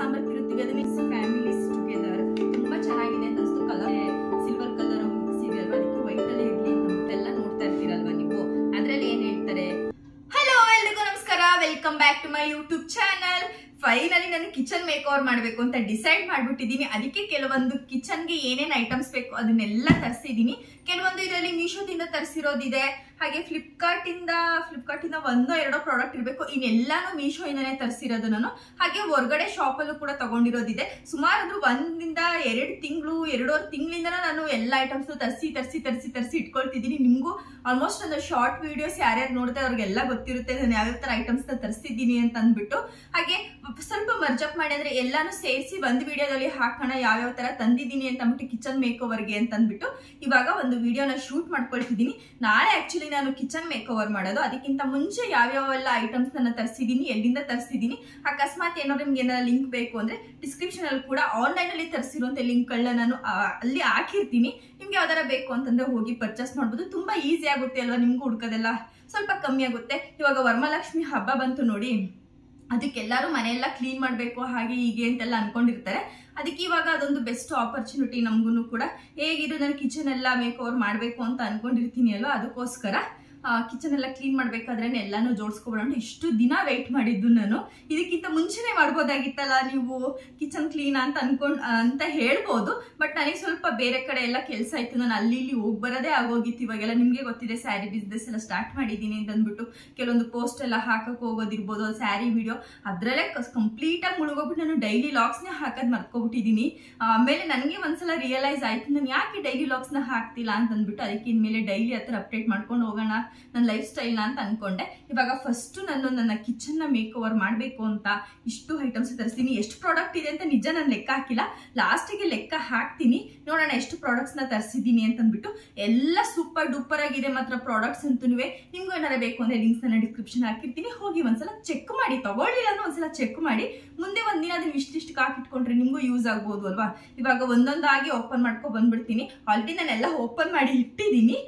ಸಾಂಬಾರ್ ತಿರುತ್ತೀವಿ ಅದನ್ನ families together ತುಂಬಾ ಚೆನ್ನಾಗಿದೆ ಅಂತ ಅನಿಸ್ತು. ಕಲರ್ ಸಿಲ್ವರ್ ಕಲರ್ ಮಿಕ್ಸ್ ಇದೆ ಅಲ್ವಾ, ಅದಕ್ಕೆ ವೈಟ್ ಅಲ್ಲೇ ಇರ್ಲಿ ಅಂತೆಲ್ಲ ನೋಡ್ತಾ ಇರ್ತೀರಲ್ವಾ ನೀವು. ಅದ್ರಲ್ಲಿ ಏನ್ ಹೇಳ್ತಾರೆ, ಹಲೋ ಎಲ್ರಿಗೂ ನಮಸ್ಕಾರ, welcome back to my YouTube channel. Finally ನಾನು ಕಿಚನ್ ಮೇಕ್ ಓವರ್ ಮಾಡಬೇಕು ಅಂತ ಡಿಸೈಡ್ ಮಾಡ್ಬಿಟ್ಟಿದ್ದೀನಿ. ಅದಕ್ಕೆ ಕೆಲವೊಂದು ಕಿಚನ್ಗೆ ಏನೇನು ಐಟಮ್ಸ್ ಬೇಕು ಅದನ್ನೆಲ್ಲ ತರಿಸಿದ್ದೀನಿ. ಕೆಲವೊಂದು ಇದರಲ್ಲಿ ಮೀಶೋದಿಂದ ತರಿಸಿರೋದಿದೆ, ಹಾಗೆ ಫ್ಲಿಪ್ಕಾರ್ಟ್ ಇಂದ ಒಂದೋ ಎರಡೋ ಪ್ರಾಡಕ್ಟ್ ಇರಬೇಕು. ಇನ್ನೆಲ್ಲಾನು ಮೀಶೋ ಇಂದಾನೆ ತರಿಸಿರೋದು ನಾನು. ಹಾಗೆ ಹೊರಗಡೆ ಶಾಪ್ ಅಲ್ಲೂ ಕೂಡ ತಗೊಂಡಿರೋದಿದೆ. ಸುಮಾರು ಅಂದ್ರೆ 1-2 ತಿಂಗಳು 2.5 ತಿಂಗಳಿಂದ ನಾನು ಎಲ್ಲ ಐಟಮ್ಸ್ ತರಿಸಿ ಇಟ್ಕೊಳ್ತಿದ್ದೀನಿ. ನಿಮ್ಗೂ ಆಲ್ಮೋಸ್ಟ್ ಒಂದು ಶಾರ್ಟ್ ವಿಡಿಯೋಸ್ ಯಾರ್ಯಾರು ನೋಡ್ತಾರೆ ಅವ್ರಿಗೆಲ್ಲ ಗೊತ್ತಿರುತ್ತೆ ನಾನು ಯಾವ್ಯಾವ ತರ ಐಟಮ್ಸ್ ತರಿಸಿದ್ದೀನಿ ಅಂತ ಅಂದ್ಬಿಟ್ಟು. ಹಾಗೆ ಸ್ವಲ್ಪ ಮರ್ಜಪ್ ಮಾಡಿ ಅಂದ್ರೆ ಎಲ್ಲಾನು ಸೇರಿಸಿ ಒಂದು ವಿಡಿಯೋದಲ್ಲಿ ಹಾಕೋಣ ಯಾವ್ಯಾವ ತರ ತಂದಿದ್ದೀನಿ ಅಂತ ಅಂದ್ಬಿಟ್ಟು ಕಿಚನ್ ಮೇಕ್ ಓವರ್ಗೆ ಅಂತ ಅಂದ್ಬಿಟ್ಟು ಇವಾಗ ಒಂದು ವಿಡಿಯೋನ ಶೂಟ್ ಮಾಡ್ಕೊಳ್ತಿದ್ದೀನಿ. ನಾಳೆ ಆಕ್ಚುಲಿ ನಾನು ಕಿಚನ್ ಮೇಕ್ ಓವರ್ ಮಾಡೋದು. ಅದಕ್ಕಿಂತ ಮುಂಚೆ ಯಾವ್ಯಾವೆಲ್ಲ ಐಟಮ್ಸ್ ನನ್ನ ತರಿಸಿದ್ದೀನಿ, ಎಲ್ಲಿಂದ ತರಿಸಿದ್ದೀನಿ, ಅಕಸ್ಮಾತ್ ಏನಾದ್ರು ನಿಮ್ಗೆ ಏನಾದ್ರು ಲಿಂಕ್ ಬೇಕು ಅಂದ್ರೆ ಡಿಸ್ಕ್ರಿಪ್ಷನ್ ಅಲ್ಲಿ ಕೂಡ ಆನ್ಲೈನ್ ಅಲ್ಲಿ ತರಿಸಿರುವಂತ ಲಿಂಕ್ ಗಳನ್ನ ನಾನು ಅಲ್ಲಿ ಹಾಕಿರ್ತೀನಿ. ನಿಮ್ಗೆ ಯಾವ್ದಾರ ಬೇಕು ಅಂತಂದ್ರೆ ಹೋಗಿ ಪರ್ಚೇಸ್ ಮಾಡ್ಬೋದು. ತುಂಬಾ ಈಸಿ ಆಗುತ್ತೆ ಅಲ್ವಾ, ನಿಮ್ಗೂ ಹುಡ್ಕೋದೆಲ್ಲ ಸ್ವಲ್ಪ ಕಮ್ಮಿ ಆಗುತ್ತೆ. ಇವಾಗ ವರಮಹಾಲಕ್ಷ್ಮಿ ಹಬ್ಬ ಬಂತು ನೋಡಿ, ಅದಕ್ಕೆಲ್ಲರೂ ಮನೆಯೆಲ್ಲ ಕ್ಲೀನ್ ಮಾಡಬೇಕು ಹಾಗೆ ಹೀಗೆ ಅಂತೆಲ್ಲ ಅನ್ಕೊಂಡಿರ್ತಾರೆ. ಅದಕ್ಕೆ ಇವಾಗ ಅದೊಂದು ಬೆಸ್ಟ್ ಆಪರ್ಚುನಿಟಿ ನಮಗೂ ಕೂಡ. ಹೇಗಿದ್ರು ನಾನು ಕಿಚನ್ ಎಲ್ಲ ಮೇಕ್ ಓವರ್ ಮಾಡಬೇಕು ಅಂತ ಅನ್ಕೊಂಡಿರ್ತೀನಿ ಅಲ್ವಾ, ಅದಕ್ಕೋಸ್ಕರ ಕಿಚನ್ ಎಲ್ಲ ಕ್ಲೀನ್ ಮಾಡ್ಬೇಕಾದ್ರೆ ಎಲ್ಲಾನು ಜೋಡಿಸ್ಕೊಬೋಣ. ಇಷ್ಟು ದಿನ ವೆಯ್ಟ್ ಮಾಡಿದ್ದು ನಾನು. ಇದಕ್ಕಿಂತ ಮುಂಚೆನೆ ಮಾಡ್ಬೋದಾಗಿತ್ತಲ್ಲ ನೀವು ಕಿಚನ್ ಕ್ಲೀನ್ ಅಂತ ಹೇಳ್ಬೋದು. ಬಟ್ ನನಗೆ ಸ್ವಲ್ಪ ಬೇರೆ ಕಡೆ ಎಲ್ಲ ಕೆಲಸ ಇತ್ತು, ನಾನು ಅಲ್ಲಿ ಇಲ್ಲಿ ಹೋಗಿ ಬರೋದೇ ಆಗೋಗಿತ್ತು. ಇವಾಗೆಲ್ಲ ನಿಮ್ಗೆ ಗೊತ್ತಿದೆ ಸ್ಯಾರಿ ಬಿಸ್ನೆಸ್ ಎಲ್ಲ ಸ್ಟಾರ್ಟ್ ಮಾಡಿದ್ದೀನಿ ಅಂತ ಅಂದ್ಬಿಟ್ಟು ಕೆಲವೊಂದು ಪೋಸ್ಟ್ ಎಲ್ಲ ಹಾಕಕ್ ಹೋಗೋದಿರ್ಬೋದು, ಸ್ಯಾರಿ ವಿಡಿಯೋ ಅದ್ರಲ್ಲೇ ಕಂಪ್ಲೀಟ್ ಆಗಿ ಮುಳುಗೋಗ್ಬಿಟ್ಟು ನಾನು ಡೈಲಿ ಲಾಗ್ಸ್ನ ಹಾಕೋದ್ ಮರ್ಕೊಬಿಟ್ಟಿದ್ದೀನಿ. ಆಮೇಲೆ ನನಗೆ ಒಂದ್ಸಲ ರಿಯಲೈಸ್ ಆಯ್ತು, ನಾನು ಯಾಕೆ ಡೈಲಿ ಲಾಗ್ಸ್ನ ಹಾಕ್ತಿಲ್ಲ ಅಂತ ಅಂದ್ಬಿಟ್ಟು. ಅದಕ್ಕೆ ಇನ್ಮೇಲೆ ಡೈಲಿ ಹತ್ರ ಅಪ್ಡೇಟ್ ಮಾಡ್ಕೊಂಡು ಹೋಗೋಣ ನನ್ನ ಲೈಫ್ ಸ್ಟೈಲ್ನ ಅಂತ ಅನ್ಕೊಂಡೆ. ಇವಾಗ ಫಸ್ಟ್ ನಾನು ನನ್ನ ಕಿಚನ್ ನ ಮೇಕ್ ಓವರ್ ಮಾಡಬೇಕು ಅಂತ ಇಷ್ಟು ಐಟಮ್ಸ್ ತರಿಸ್ತೀನಿ. ಎಷ್ಟು ಪ್ರಾಡಕ್ಟ್ ಇದೆ ಅಂತ ನಿಜ ನಾನು ಲೆಕ್ಕ ಹಾಕಿಲ್ಲ, ಲಾಸ್ಟಿಗೆ ಲೆಕ್ಕ ಹಾಕ್ತೀನಿ. ನೋಡೋಣ ಎಷ್ಟು ಪ್ರಾಡಕ್ಟ್ಸ್ ನ ತರಿಸಿದ್ದೀನಿ ಅಂತ ಅಂದ್ಬಿಟ್ಟು. ಎಲ್ಲ ಸೂಪರ್ ಡೂಪರ್ ಆಗಿದೆ ಮಾತ್ರ ಪ್ರಾಡಕ್ಟ್ಸ್ ಅಂತೂ. ನಿಮ್ಗೂ ಏನಾರ ಬೇಕು ಅಂದ್ರೆ ಲಿಂಕ್ಸ್ ನನ್ನ ಡಿಸ್ಕ್ರಿಪ್ಷನ್ ಹಾಕಿರ್ತೀನಿ, ಹೋಗಿ ಒಂದ್ಸಲ ಚೆಕ್ ಮಾಡಿ. ತಗೊಳ್ಳಿಲ್ಲ ಒಂದ್ಸಲ ಚೆಕ್ ಮಾಡಿ, ಮುಂದೆ ಒಂದಿನ ಅದನ್ನ ಇಷ್ಟಿಷ್ಟು ಹಾಕಿಟ್ಕೊಂಡ್ರೆ ನಿಮ್ಗೂ ಯೂಸ್ ಆಗ್ಬೋದು ಅಲ್ವಾ. ಇವಾಗ ಒಂದೊಂದಾಗಿ ಓಪನ್ ಮಾಡ್ಕೊ ಬಂದ್ಬಿಡ್ತೀನಿ. ಆಲ್ರೆಡಿ ನಾನೆಲ್ಲ ಓಪನ್ ಮಾಡಿ ಇಟ್ಟಿದ್ದೀನಿ.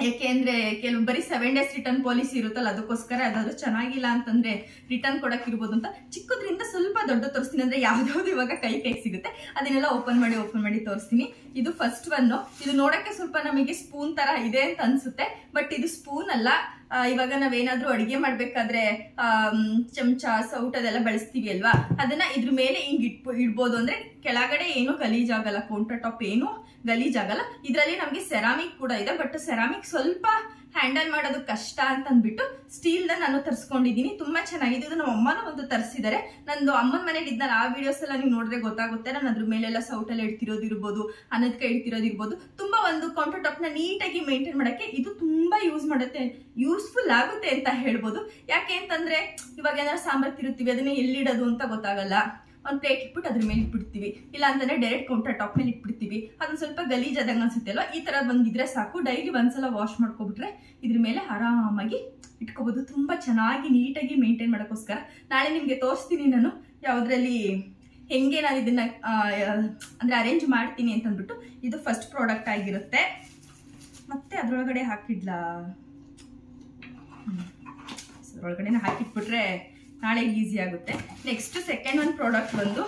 ಯಾಕೆಂದ್ರೆ ಕೆಲವು ಬರೀ 7 days ರಿಟರ್ನ್ ಪಾಲಿಸಿ ಇರುತ್ತಲ್ಲ, ಅದಕ್ಕೋಸ್ಕರ ಅದಾದ್ರೂ ಚೆನ್ನಾಗಿಲ್ಲ ಅಂತಂದ್ರೆ ರಿಟರ್ನ್ ಕೊಡಕ್ ಇರ್ಬೋದು ಅಂತ. ಚಿಕ್ಕದ್ರಿಂದ ಸ್ವಲ್ಪ ದೊಡ್ಡ ತೋರಿಸ್ತೀನಿ, ಅಂದ್ರೆ ಯಾವ್ದಾವ್ದು ಇವಾಗ ಕೈ ಸಿಗುತ್ತೆ ಅದನ್ನೆಲ್ಲ ಓಪನ್ ಮಾಡಿ ತೋರಿಸ್ತೀನಿ. ಇದು ಫಸ್ಟ್ ಒನ್. ಇದು ನೋಡಕ್ಕೆ ಸ್ವಲ್ಪ ನಮಗೆ ಸ್ಪೂನ್ ತರ ಇದೆ ಅಂತ ಅನ್ಸುತ್ತೆ, ಬಟ್ ಇದು ಸ್ಪೂನ್ ಅಲ್ಲ. ಇವಾಗ ನಾವೇನಾದ್ರೂ ಅಡಿಗೆ ಮಾಡ್ಬೇಕಾದ್ರೆ ಚಮಚ ಸೌಟ್ ಅದೆಲ್ಲ ಬಳಸ್ತೀವಿ ಅಲ್ವಾ, ಅದನ್ನ ಇದ್ರ ಮೇಲೆ ಹಿಂಗ್ ಇಡ್ಬೋದು. ಅಂದ್ರೆ ಕೆಳಗಡೆ ಏನು ಗಲೀಜಾಗಲ್ಲ, ಕೌಂಟರ್ ಟಾಪ್ ಏನು ಗಲೀಜಾಗಲ್ಲ. ಇದರಲ್ಲಿ ನಮ್ಗೆ ಸೆರಾಮಿಕ್ ಕೂಡ ಇದೆ, ಬಟ್ ಸೆರಾಮಿಕ್ ಸ್ವಲ್ಪ ಹ್ಯಾಂಡಲ್ ಮಾಡೋದು ಕಷ್ಟ ಅಂತ ಅಂದ್ಬಿಟ್ಟು ಸ್ಟೀಲ್ ನಾನು ತರಿಸ್ಕೊಂಡಿದ್ದೀನಿ. ತುಂಬಾ ಚೆನ್ನಾಗಿದೆ. ಇದು ನಮ್ಮ ಅಮ್ಮನ ಒಂದು ತರಿಸಿದ್ದಾರೆ. ನಂದು ಅಮ್ಮನ ಮನೇಲಿ ಇದ್ನಲ್ಲ, ಆ ವಿಡಿಯೋಸ್ ಎಲ್ಲ ನೀವು ನೋಡಿದ್ರೆ ಗೊತ್ತಾಗುತ್ತೆ. ನಾನು ಅದ್ರ ಮೇಲೆಲ್ಲ ಸೌಟೆಲ್ಲ ಇಡ್ತಿರೋದಿರ್ಬೋದು, ಅನ್ನದಕ್ಕೆ ಇಡ್ತಿರೋದಿರ್ಬೋದು. ತುಂಬಾ ಒಂದು ಕೌಂಟರ್ ಟಾಪ್ ನ ನೀಟಾಗಿ ಮೇಂಟೈನ್ ಮಾಡಕ್ಕೆ ಇದು ತುಂಬಾ ಯೂಸ್ಫುಲ್ ಆಗುತ್ತೆ ಅಂತ ಹೇಳ್ಬೋದು. ಯಾಕೆ ಅಂತಂದ್ರೆ ಇವಾಗ ಏನಾದ್ರು ಸಾಂಬಾರ್ ತಿರುತ್ತೀವಿ, ಅದನ್ನ ಎಲ್ಲಿಡೋದು ಅಂತ ಗೊತ್ತಾಗಲ್ಲ. ಒಂದು ಪ್ಲೇಟ್ ಇಟ್ಬಿಟ್ಟು ಅದ್ರ ಮೇಲೆ ಇಟ್ಬಿಡ್ತೀವಿ, ಇಲ್ಲ ಅಂತಂದ್ರೆ ಡೈರೆಕ್ಟ್ ಕೌಂಟರ್ ಟಾಪ್ ಮೇಲೆ ಇಟ್ಬಿಡ್ತೀವಿ. ಅದನ್ನ ಸ್ವಲ್ಪ ಗಲೀಜಾದಂಗ ಅನ್ಸುತ್ತೆ ಅಲ್ವಾ. ಈ ತರ ಬಂದಿದ್ರೆ ಸಾಕು, ಡೈಲಿ ಒಂದ್ಸಲ ವಾಶ್ ಮಾಡ್ಕೊಬಿಟ್ರೆ ಇದ್ರ ಮೇಲೆ ಆರಾಮಾಗಿ ಇಟ್ಕೋಬಹುದು. ತುಂಬಾ ಚೆನ್ನಾಗಿ ನೀಟಾಗಿ ಮೇಂಟೈನ್ ಮಾಡೋಕ್ಕೋಸ್ಕರ ನಾಳೆ ನಿಮ್ಗೆ ತೋರಿಸ್ತೀನಿ ನಾನು ಯಾವ್ದ್ರಲ್ಲಿ ಹೆಂಗೆ ನಾನು ಇದನ್ನ ಅಂದ್ರೆ ಅರೇಂಜ್ ಮಾಡ್ತೀನಿ ಅಂತ ಅಂದ್ಬಿಟ್ಟು. ಇದು ಫಸ್ಟ್ ಪ್ರಾಡಕ್ಟ್ ಆಗಿರುತ್ತೆ. ಮತ್ತೆ ಅದ್ರೊಳಗಡೆ ಹಾಕಿಡ್ಲಾ, ಅದ್ರೊಳಗಡೆ ಹಾಕಿಟ್ಬಿಟ್ರೆ ನಾಳೆ ಈಸಿ ಆಗುತ್ತೆ. ನೆಕ್ಸ್ಟ್ ಸೆಕೆಂಡ್ ಒಂದು ಪ್ರಾಡಕ್ಟ್ ಬಂದು,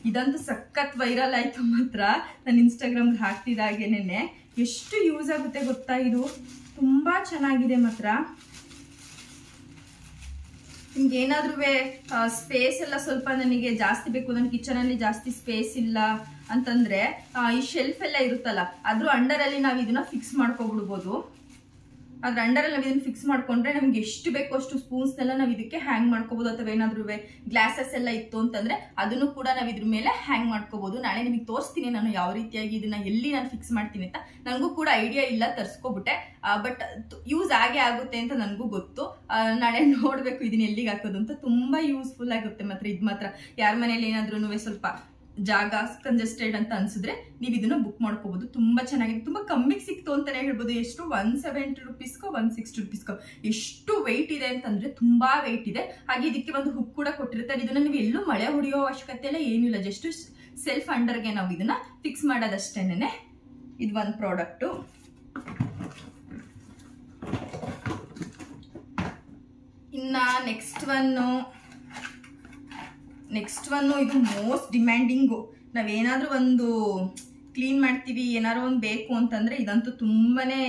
ಇದಂತೂ ಸಖತ್ ವೈರಲ್ ಆಯ್ತು ಮಾತ್ರ. ನಾನು ಇನ್ಸ್ಟಾಗ್ರಾಮ್ಗೆ ಹಾಕ್ತಿದ್ದಾಗೇನೆ ಎಷ್ಟು ಯೂಸ್ ಆಗುತ್ತೆ ಗೊತ್ತಾ. ಇದು ತುಂಬಾ ಚೆನ್ನಾಗಿದೆ ಮಾತ್ರ. ನಿಮ್ಗೆ ಏನಾದ್ರೂ ಸ್ಪೇಸ್ ಎಲ್ಲ ಸ್ವಲ್ಪ ನನಗೆ ಜಾಸ್ತಿ ಬೇಕು, ನನ್ನ ಕಿಚನ್ ಅಲ್ಲಿ ಜಾಸ್ತಿ ಸ್ಪೇಸ್ ಇಲ್ಲ ಅಂತಂದ್ರೆ ಈ ಶೆಲ್ಫ್ ಎಲ್ಲ ಇರುತ್ತಲ್ಲ, ಅದ್ರ ಅಂಡರ್ ಅಲ್ಲಿ ನಾವು ಇದನ್ನ ಫಿಕ್ಸ್ ಮಾಡ್ಕೊಬಿಡ್ಬೋದು. ಅದ್ರ ಅಂಡರಲ್ಲಿ ನಾವು ಇದನ್ನ ಫಿಕ್ಸ್ ಮಾಡ್ಕೊಂಡ್ರೆ ನಮ್ಗೆ ಎಷ್ಟು ಬೇಕೋ ಅಷ್ಟು ಸ್ಪೂನ್ಸ್ನೆಲ್ಲ ನಾವು ಇದಕ್ಕೆ ಹ್ಯಾಂಗ್ ಮಾಡ್ಕೋಬಹುದು. ಅಥವಾ ಏನಾದ್ರೂ ಗ್ಲಾಸಸ್ ಎಲ್ಲ ಇತ್ತು ಅಂತಂದ್ರೆ ಅದನ್ನು ಕೂಡ ನಾವು ಇದ್ರ ಮೇಲೆ ಹ್ಯಾಂಗ್ ಮಾಡ್ಕೋಬಹುದು. ನಾಳೆ ನಿಮಗೆ ತೋರಿಸ್ತೀನಿ ನಾನು ಯಾವ ರೀತಿಯಾಗಿ ಇದನ್ನ ಎಲ್ಲಿ ನಾನು ಫಿಕ್ಸ್ ಮಾಡ್ತೀನಿ ಅಂತ. ನನಗೂ ಕೂಡ ಐಡಿಯಾ ಇಲ್ಲ, ತರಿಸ್ಕೊಬಿಟ್ಟೆ. ಬಟ್ ಯೂಸ್ ಆಗೇ ಆಗುತ್ತೆ ಅಂತ ನನಗೂ ಗೊತ್ತು. ನಾಳೆ ನೋಡ್ಬೇಕು ಇದನ್ನ ಎಲ್ಲಿಗೆ ಹಾಕೋದು ಅಂತ. ತುಂಬಾ ಯೂಸ್ಫುಲ್ ಆಗುತ್ತೆ ಮಾತ್ರ. ಇದು ಮಾತ್ರ ಯಾರ ಮನೇಲಿ ಏನಾದ್ರೂ ಸ್ವಲ್ಪ ಜಾಗ ಕಂಜೆಸ್ಟೆಡ್ ಅಂತ ಅನ್ಸಿದ್ರೆ ನೀವು ಇದನ್ನ ಬುಕ್ ಮಾಡ್ಕೋಬಹುದು. ತುಂಬಾ ಚೆನ್ನಾಗಿದೆ, ತುಂಬಾ ಕಮ್ಮಿಗೆ ಸಿಕ್ತು ಅಂತಾನೆ ಹೇಳ್ಬೋದು. ಎಷ್ಟು 170 ರೂಪೀಸ್ಗೋ 160 ರೂಪೀಸ್ಗೋ. ಎಷ್ಟು ವೆಯ್ಟ್ ಇದೆ ಅಂತಂದ್ರೆ ತುಂಬಾ ವೆಯ್ಟ್ ಇದೆ. ಹಾಗೆ ಇದಕ್ಕೆ ಒಂದು ಹುಕ್ ಕೂಡ ಕೊಟ್ಟಿರ್ತಾರೆ. ಇದನ್ನ ನೀವು ಎಲ್ಲೂ ಮಳೆ ಹೊಡೆಯೋ ಅವಶ್ಯಕತೆ ಎಲ್ಲ ಏನಿಲ್ಲ, ಜಸ್ಟ್ ಸೆಲ್ಫ್ ಅಂಡರ್ಗೆ ನಾವು ಇದನ್ನ ಫಿಕ್ಸ್ ಮಾಡೋದಷ್ಟೇನೆ. ಇದು ಒಂದು ಪ್ರಾಡಕ್ಟು. ಇನ್ನ ನೆಕ್ಸ್ಟ್ ನೆಕ್ಸ್ಟ್ ಒನ್ನು ಇದು ಮೋಸ್ಟ್ ಡಿಮ್ಯಾಂಡಿಂಗು. ನಾವೇನಾದ್ರೂ ಒಂದು ಕ್ಲೀನ್ ಮಾಡ್ತೀವಿ, ಏನಾದ್ರು ಒಂದು ಬೇಕು ಅಂತಂದ್ರೆ ಇದಂತೂ ತುಂಬಾನೇ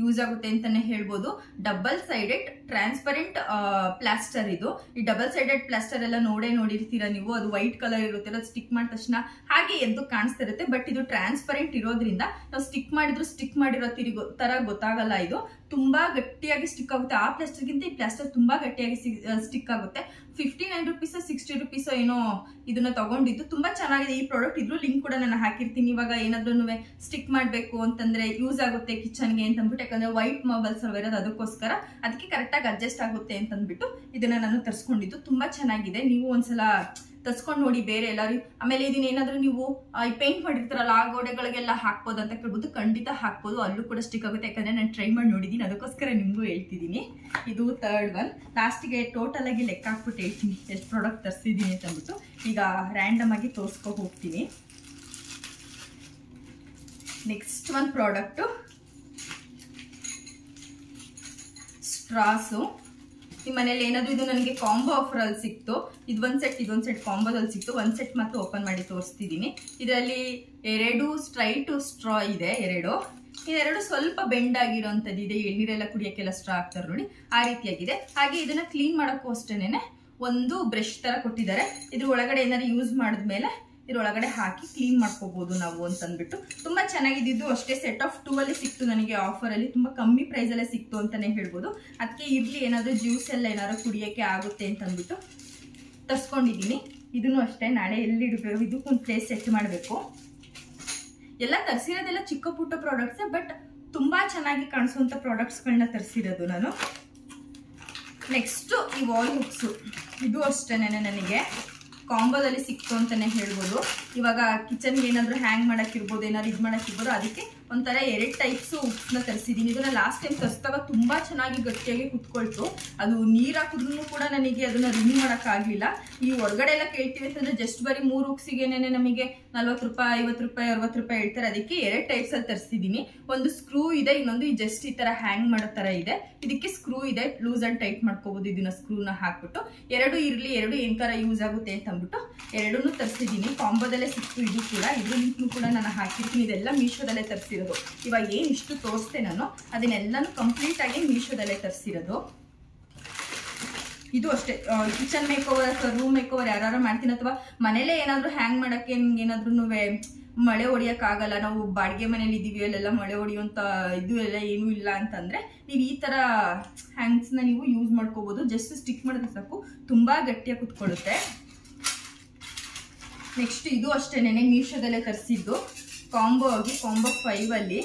ಯೂಸ್ ಆಗುತ್ತೆ ಅಂತಾನೆ ಹೇಳ್ಬೋದು. ಡಬಲ್ ಸೈಡೆಡ್ ಟ್ರಾನ್ಸ್ಪರೆಂಟ್ ಪ್ಲಾಸ್ಟರ್ ಇದು. ಈ ಡಬಲ್ ಸೈಡೆಡ್ ಪ್ಲಾಸ್ಟರ್ ಎಲ್ಲ ನೋಡಿರ್ತೀರಾ ನೀವು. ಅದು ವೈಟ್ ಕಲರ್ ಇರುತ್ತೆ, ಅದು ಸ್ಟಿಕ್ ಮಾಡಿದ ತಕ್ಷಣ ಹಾಗೆ ಎದ್ದು ಕಾಣಿಸ್ತಾ ಇರುತ್ತೆ. ಬಟ್ ಇದು ಟ್ರಾನ್ಸ್ಪರೆಂಟ್ ಇರೋದ್ರಿಂದ ನಾವು ಸ್ಟಿಕ್ ಮಾಡಿದ್ರು ಸ್ಟಿಕ್ ಮಾಡಿರೋ ತರ ಗೊತ್ತಾಗಲ್ಲ. ಇದು ತುಂಬಾ ಗಟ್ಟಿಯಾಗಿ ಸ್ಟಿಕ್ ಆಗುತ್ತೆ. ಆ ಪ್ಲಾಸ್ಟರ್ಗಿಂತ ಈ ಪ್ಲಾಸ್ಟರ್ ತುಂಬಾ ಗಟ್ಟಿಯಾಗಿ ಸ್ಟಿಕ್ ಆಗುತ್ತೆ. 59 rupees 60 rupees ಏನೋ ಇದನ್ನ ತಗೊಂಡಿದ್ದು. ತುಂಬಾ ಚೆನ್ನಾಗಿದೆ ಈ ಪ್ರಾಡಕ್ಟ್. ಇದ್ರ ಲಿಂಕ್ ಕೂಡ ನಾನು ಹಾಕಿರ್ತೀನಿ. ಇವಾಗ ಏನಾದ್ರೂ ಸ್ಟಿಕ್ ಮಾಡ್ಬೇಕು ಅಂತಂದ್ರೆ ಯೂಸ್ ಆಗುತ್ತೆ ಕಿಚನ್ಗೆ ಅಂತ ಅಂದ್ಬಿಟ್ಟು. ಯಾಕಂದ್ರೆ ವೈಟ್ ಮಾರ್ಬಲ್ಸ್ ಇರೋದು, ಅದಕ್ಕೋಸ್ಕರ ಅದಕ್ಕೆ ಕರೆಕ್ಟ್ ಆಗಿ ಅಡ್ಜಸ್ಟ್ ಆಗುತ್ತೆ ಅಂತ ಅಂದ್ಬಿಟ್ಟು ಇದನ್ನ ನಾನು ತರಿಸ್ಕೊಂಡಿದ್ದು. ತುಂಬಾ ಚೆನ್ನಾಗಿದೆ. ನೀವು ಒಂದ್ಸಲ ತರ್ಸ್ಕೊಂಡು ನೋಡಿ ಬೇರೆ ಎಲ್ಲರೂ. ಆಮೇಲೆ ಇದನ್ನ ಏನಾದ್ರೂ ನೀವು ಪೇಂಟ್ ಮಾಡಿರ್ತಾರಲ್ಲ ಆ ಗೋಡೆಗಳಿಗೆಲ್ಲ ಹಾಕ್ಬೋದು ಅಂತ ಕೇಳ್ಬೋದು. ಖಂಡಿತ ಹಾಕ್ಬೋದು, ಅಲ್ಲೂ ಕೂಡ ಸ್ಟಿಕ್ ಆಗುತ್ತೆ. ಯಾಕಂದ್ರೆ ನಾನು ಟ್ರೈ ಮಾಡಿ ನೋಡಿದ್ದೀನಿ, ಅದಕ್ಕೋಸ್ಕರ ನಿಮಗೂ ಹೇಳ್ತಿದ್ದೀನಿ. ಇದು ಥರ್ಡ್ ಒನ್. ಲಾಸ್ಟಿಗೆ ಟೋಟಲ್ ಆಗಿ ಲೆಕ್ಕ ಹಾಕ್ಬಿಟ್ಟು ಹೇಳ್ತೀನಿ ಎಷ್ಟು ಪ್ರಾಡಕ್ಟ್ ತರಿಸಿದ್ದೀನಿ ಅಂತ ಅಂದ್ಬಿಟ್ಟು. ಈಗ ರ್ಯಾಂಡಮ್ ಆಗಿ ತೋರಿಸ್ಕೊ ಹೋಗ್ತೀನಿ. Next one product straws. ನಿಮ್ಮ ಮನೇಲಿ ಏನಾದ್ರು ಇದು ನನಗೆ ಕಾಂಬೋ ಆಫರ್ ಅಲ್ಲಿ ಸಿಕ್ತು. ಇದೊಂದ್ ಸೆಟ್ ಕಾಂಬೋದಲ್ಲಿ ಸಿಕ್ತು. ಒಂದ್ ಸೆಟ್ ಮತ್ತು ಓಪನ್ ಮಾಡಿ ತೋರಿಸ್ತಿದ್ದೀನಿ. ಇದರಲ್ಲಿ 2 ಸ್ಟ್ರೈಟ್ ಸ್ಟ್ರಾ ಇದೆ. ಇದೆರಡು ಸ್ವಲ್ಪ ಬೆಂಡ್ ಆಗಿರೋಂಥದ್ದು ಇದೆ. ಎಳ್ನೀರೆಲ್ಲ ಕುಡಿಯೋಕ್ಕೆಲ್ಲ ಸ್ಟ್ರಾ ಹಾಕ್ತಾರೆ ನೋಡಿ, ಆ ರೀತಿಯಾಗಿದೆ. ಹಾಗೆ ಇದನ್ನ ಕ್ಲೀನ್ ಮಾಡೋಕ್ಕೂ ಅಷ್ಟೇನೆ ಒಂದು ಬ್ರಷ್ ತರ ಕೊಟ್ಟಿದ್ದಾರೆ. ಇದ್ರ ಒಳಗಡೆ ಏನಾದ್ರು ಯೂಸ್ ಮಾಡಿದ್ಮೇಲೆ ಇದ್ರೊಳಗಡೆ ಹಾಕಿ ಕ್ಲೀನ್ ಮಾಡ್ಕೋಬಹುದು ನಾವು ಅಂತ ಅಂದ್ಬಿಟ್ಟು. ತುಂಬಾ ಚೆನ್ನಾಗಿದ್ದು. ಅಷ್ಟೇ ಸೆಟ್ ಆಫ್ 2 ಅಲ್ಲಿ ಸಿಕ್ತು ನನಗೆ ಆಫರ್ ಅಲ್ಲಿ. ತುಂಬಾ ಕಮ್ಮಿ ಪ್ರೈಸ್ ಅಲ್ಲೇ ಸಿಕ್ತು ಅಂತಾನೆ ಹೇಳ್ಬೋದು. ಅದಕ್ಕೆ ಇರ್ಲಿ ಏನಾದ್ರು ಜ್ಯೂಸ್ ಎಲ್ಲ ಏನಾದ್ರು ಕುಡಿಯೋಕೆ ಆಗುತ್ತೆ ಅಂತ ಅಂದ್ಬಿಟ್ಟು ತರ್ಸ್ಕೊಂಡಿದ್ದೀನಿ. ಇದನ್ನು ಅಷ್ಟೇ ನಾಳೆ ಎಲ್ಲಿ ಇಡಬೇಕು, ಇದಕ್ಕೊಂದು ಪ್ಲೇಸ್ ಸೆಟ್ ಮಾಡಬೇಕು. ಎಲ್ಲ ತರಿಸಿರೋದೆಲ್ಲ ಚಿಕ್ಕ ಪುಟ್ಟ ಪ್ರಾಡಕ್ಟ್ಸ್, ಬಟ್ ತುಂಬಾ ಚೆನ್ನಾಗಿ ಕಾಣಿಸುವಂತ ಪ್ರಾಡಕ್ಟ್ಸ್ಗಳನ್ನ ತರಿಸಿರೋದು ನಾನು. ನೆಕ್ಸ್ಟ್ ಈ ವಾಲ್ ಹುಕ್ಸು. ಇದು ಅಷ್ಟೇನೆ ನನಗೆ ಕಾಂಬೋದಲ್ಲಿ ಸಿಕ್ತು ಅಂತಾನೆ ಹೇಳ್ಬೋದು. ಇವಾಗ ಕಿಚನ್ಗೆ ಏನಾದ್ರು ಹ್ಯಾಂಗ್ ಮಾಡಕ್ಕಿರ್ಬೋದು, ಏನಾದ್ರು ಇದು ಮಾಡಕ್ಕಿರ್ಬೋದು. ಅದಕ್ಕೆ ಒಂಥರ 2 ಟೈಪ್ಸ್ ಉಪ್ಸ್ನ ತರಿಸಿದ್ದೀನಿ. ಇದನ್ನ ಲಾಸ್ಟ್ ಟೈಮ್ ತರಿಸಿದಾಗ ತುಂಬಾ ಚೆನ್ನಾಗಿ ಗಟ್ಟಿಯಾಗಿ ಕುತ್ಕೊಳ್ತು. ಅದು ನೀರ್ ಹಾಕಿದ್ರು ಕೂಡ ನನಗೆ ಅದನ್ನ ರಿಮೂವ್ ಮಾಡಕ್ ಆಗ್ಲಿಲ್ಲ. ಈ ಹೊರಗಡೆ ಎಲ್ಲ ಕೇಳ್ತೀವಿ ಅಂತಂದ್ರೆ ಜಸ್ಟ್ ಬರೀ 3 ಉಕ್ಸಿಗೆನೆ ನಮಗೆ 40 ರೂಪಾಯಿ 50 ರೂಪಾಯಿ 60 ರೂಪಾಯಿ ಹೇಳ್ತಾರೆ. ಅದಕ್ಕೆ 2 ಟೈಪ್ಸ್ ಅಲ್ಲಿ ತರಿಸಿದ್ದೀನಿ. ಒಂದು ಸ್ಕ್ರೂ ಇದೆ, ಇನ್ನೊಂದು ಜಸ್ಟ್ ಈ ತರ ಹ್ಯಾಂಗ್ ಮಾಡೋ ತರ ಇದೆ. ಇದಕ್ಕೆ ಸ್ಕ್ರೂ ಇದೆ, ಲೂಸ್ ಅಂಡ್ ಟೈಟ್ ಮಾಡ್ಕೋಬಹುದು. ಇದನ್ನ ಸ್ಕ್ರೂನ ಹಾಕ್ಬಿಟ್ಟು 2 ಇರ್ಲಿ, 2 ಏನ್ ತರ ಯೂಸ್ ಆಗುತ್ತೆ ಅಂತ ಅಂದ್ಬಿಟ್ಟು 2 ತರಿಸಿದ್ದೀನಿ. ಕಾಂಬೋದಲ್ಲೇ ಸಿಕ್ತು ಇದು ಕೂಡ. ಇದ್ರ ಲಿಂಕ್ನು ಕೂಡ ನಾನು ಹಾಕಿರ್ತೀನಿ. ಇದೆಲ್ಲ ಮೀಶೋದಲ್ಲೇ ತರಿಸಿರೋದು. ಇವಾಗ ಏನ್ ಇಷ್ಟು ತೋರಿಸ್ತೆ ನಾನು ಅದನ್ನೆಲ್ಲಾನು ಕಂಪ್ಲೀಟ್ ಆಗಿ ಮೀಶೋದಲ್ಲೇ ತರಿಸಿರೋದು. ಇದು ಅಷ್ಟೇ ಕಿಚನ್ ಮೇಕ್ ಓವರ್ ಅಥವಾ ರೂಮ್ ಮೇಕ್ ಓವರ್ ಯಾರು ಮಾಡ್ತೀನಿ, ಅಥವಾ ಮನೇಲೆ ಏನಾದ್ರು ಹ್ಯಾಂಗ್ ಮಾಡಕ್ಕೆ ಏನಾದ್ರೂ ಮಳೆ ಹೊಡಿಯಕ್ ಆಗಲ್ಲ, ನಾವು ಬಾಡಿಗೆ ಮನೇಲಿ ಇದೀವಿ, ಅಲ್ಲೆಲ್ಲ ಮಳೆ ಹೊಡಿಯುವಂತ ಇದು ಎಲ್ಲ ಏನೂ ಇಲ್ಲ ಅಂತಂದ್ರೆ ನೀವು ಈ ತರ ಹ್ಯಾಂಗ್ಸ್ ನ ನೀವು ಯೂಸ್ ಮಾಡ್ಕೋಬಹುದು. ಜಸ್ಟ್ ಸ್ಟಿಕ್ ಮಾಡಿದ್ರೆ ಸಾಕು, ತುಂಬಾ ಗಟ್ಟಿಯಾಗಿ ಕುತ್ಕೊಳ್ಳುತ್ತೆ. ನೆಕ್ಸ್ಟ್ ಇದು ಅಷ್ಟೇನೆ ಮೀಶೋದಲ್ಲೇ ತರಿಸಿದ್ದು. ಕಾಂಬೋ 5 ಅಲ್ಲಿ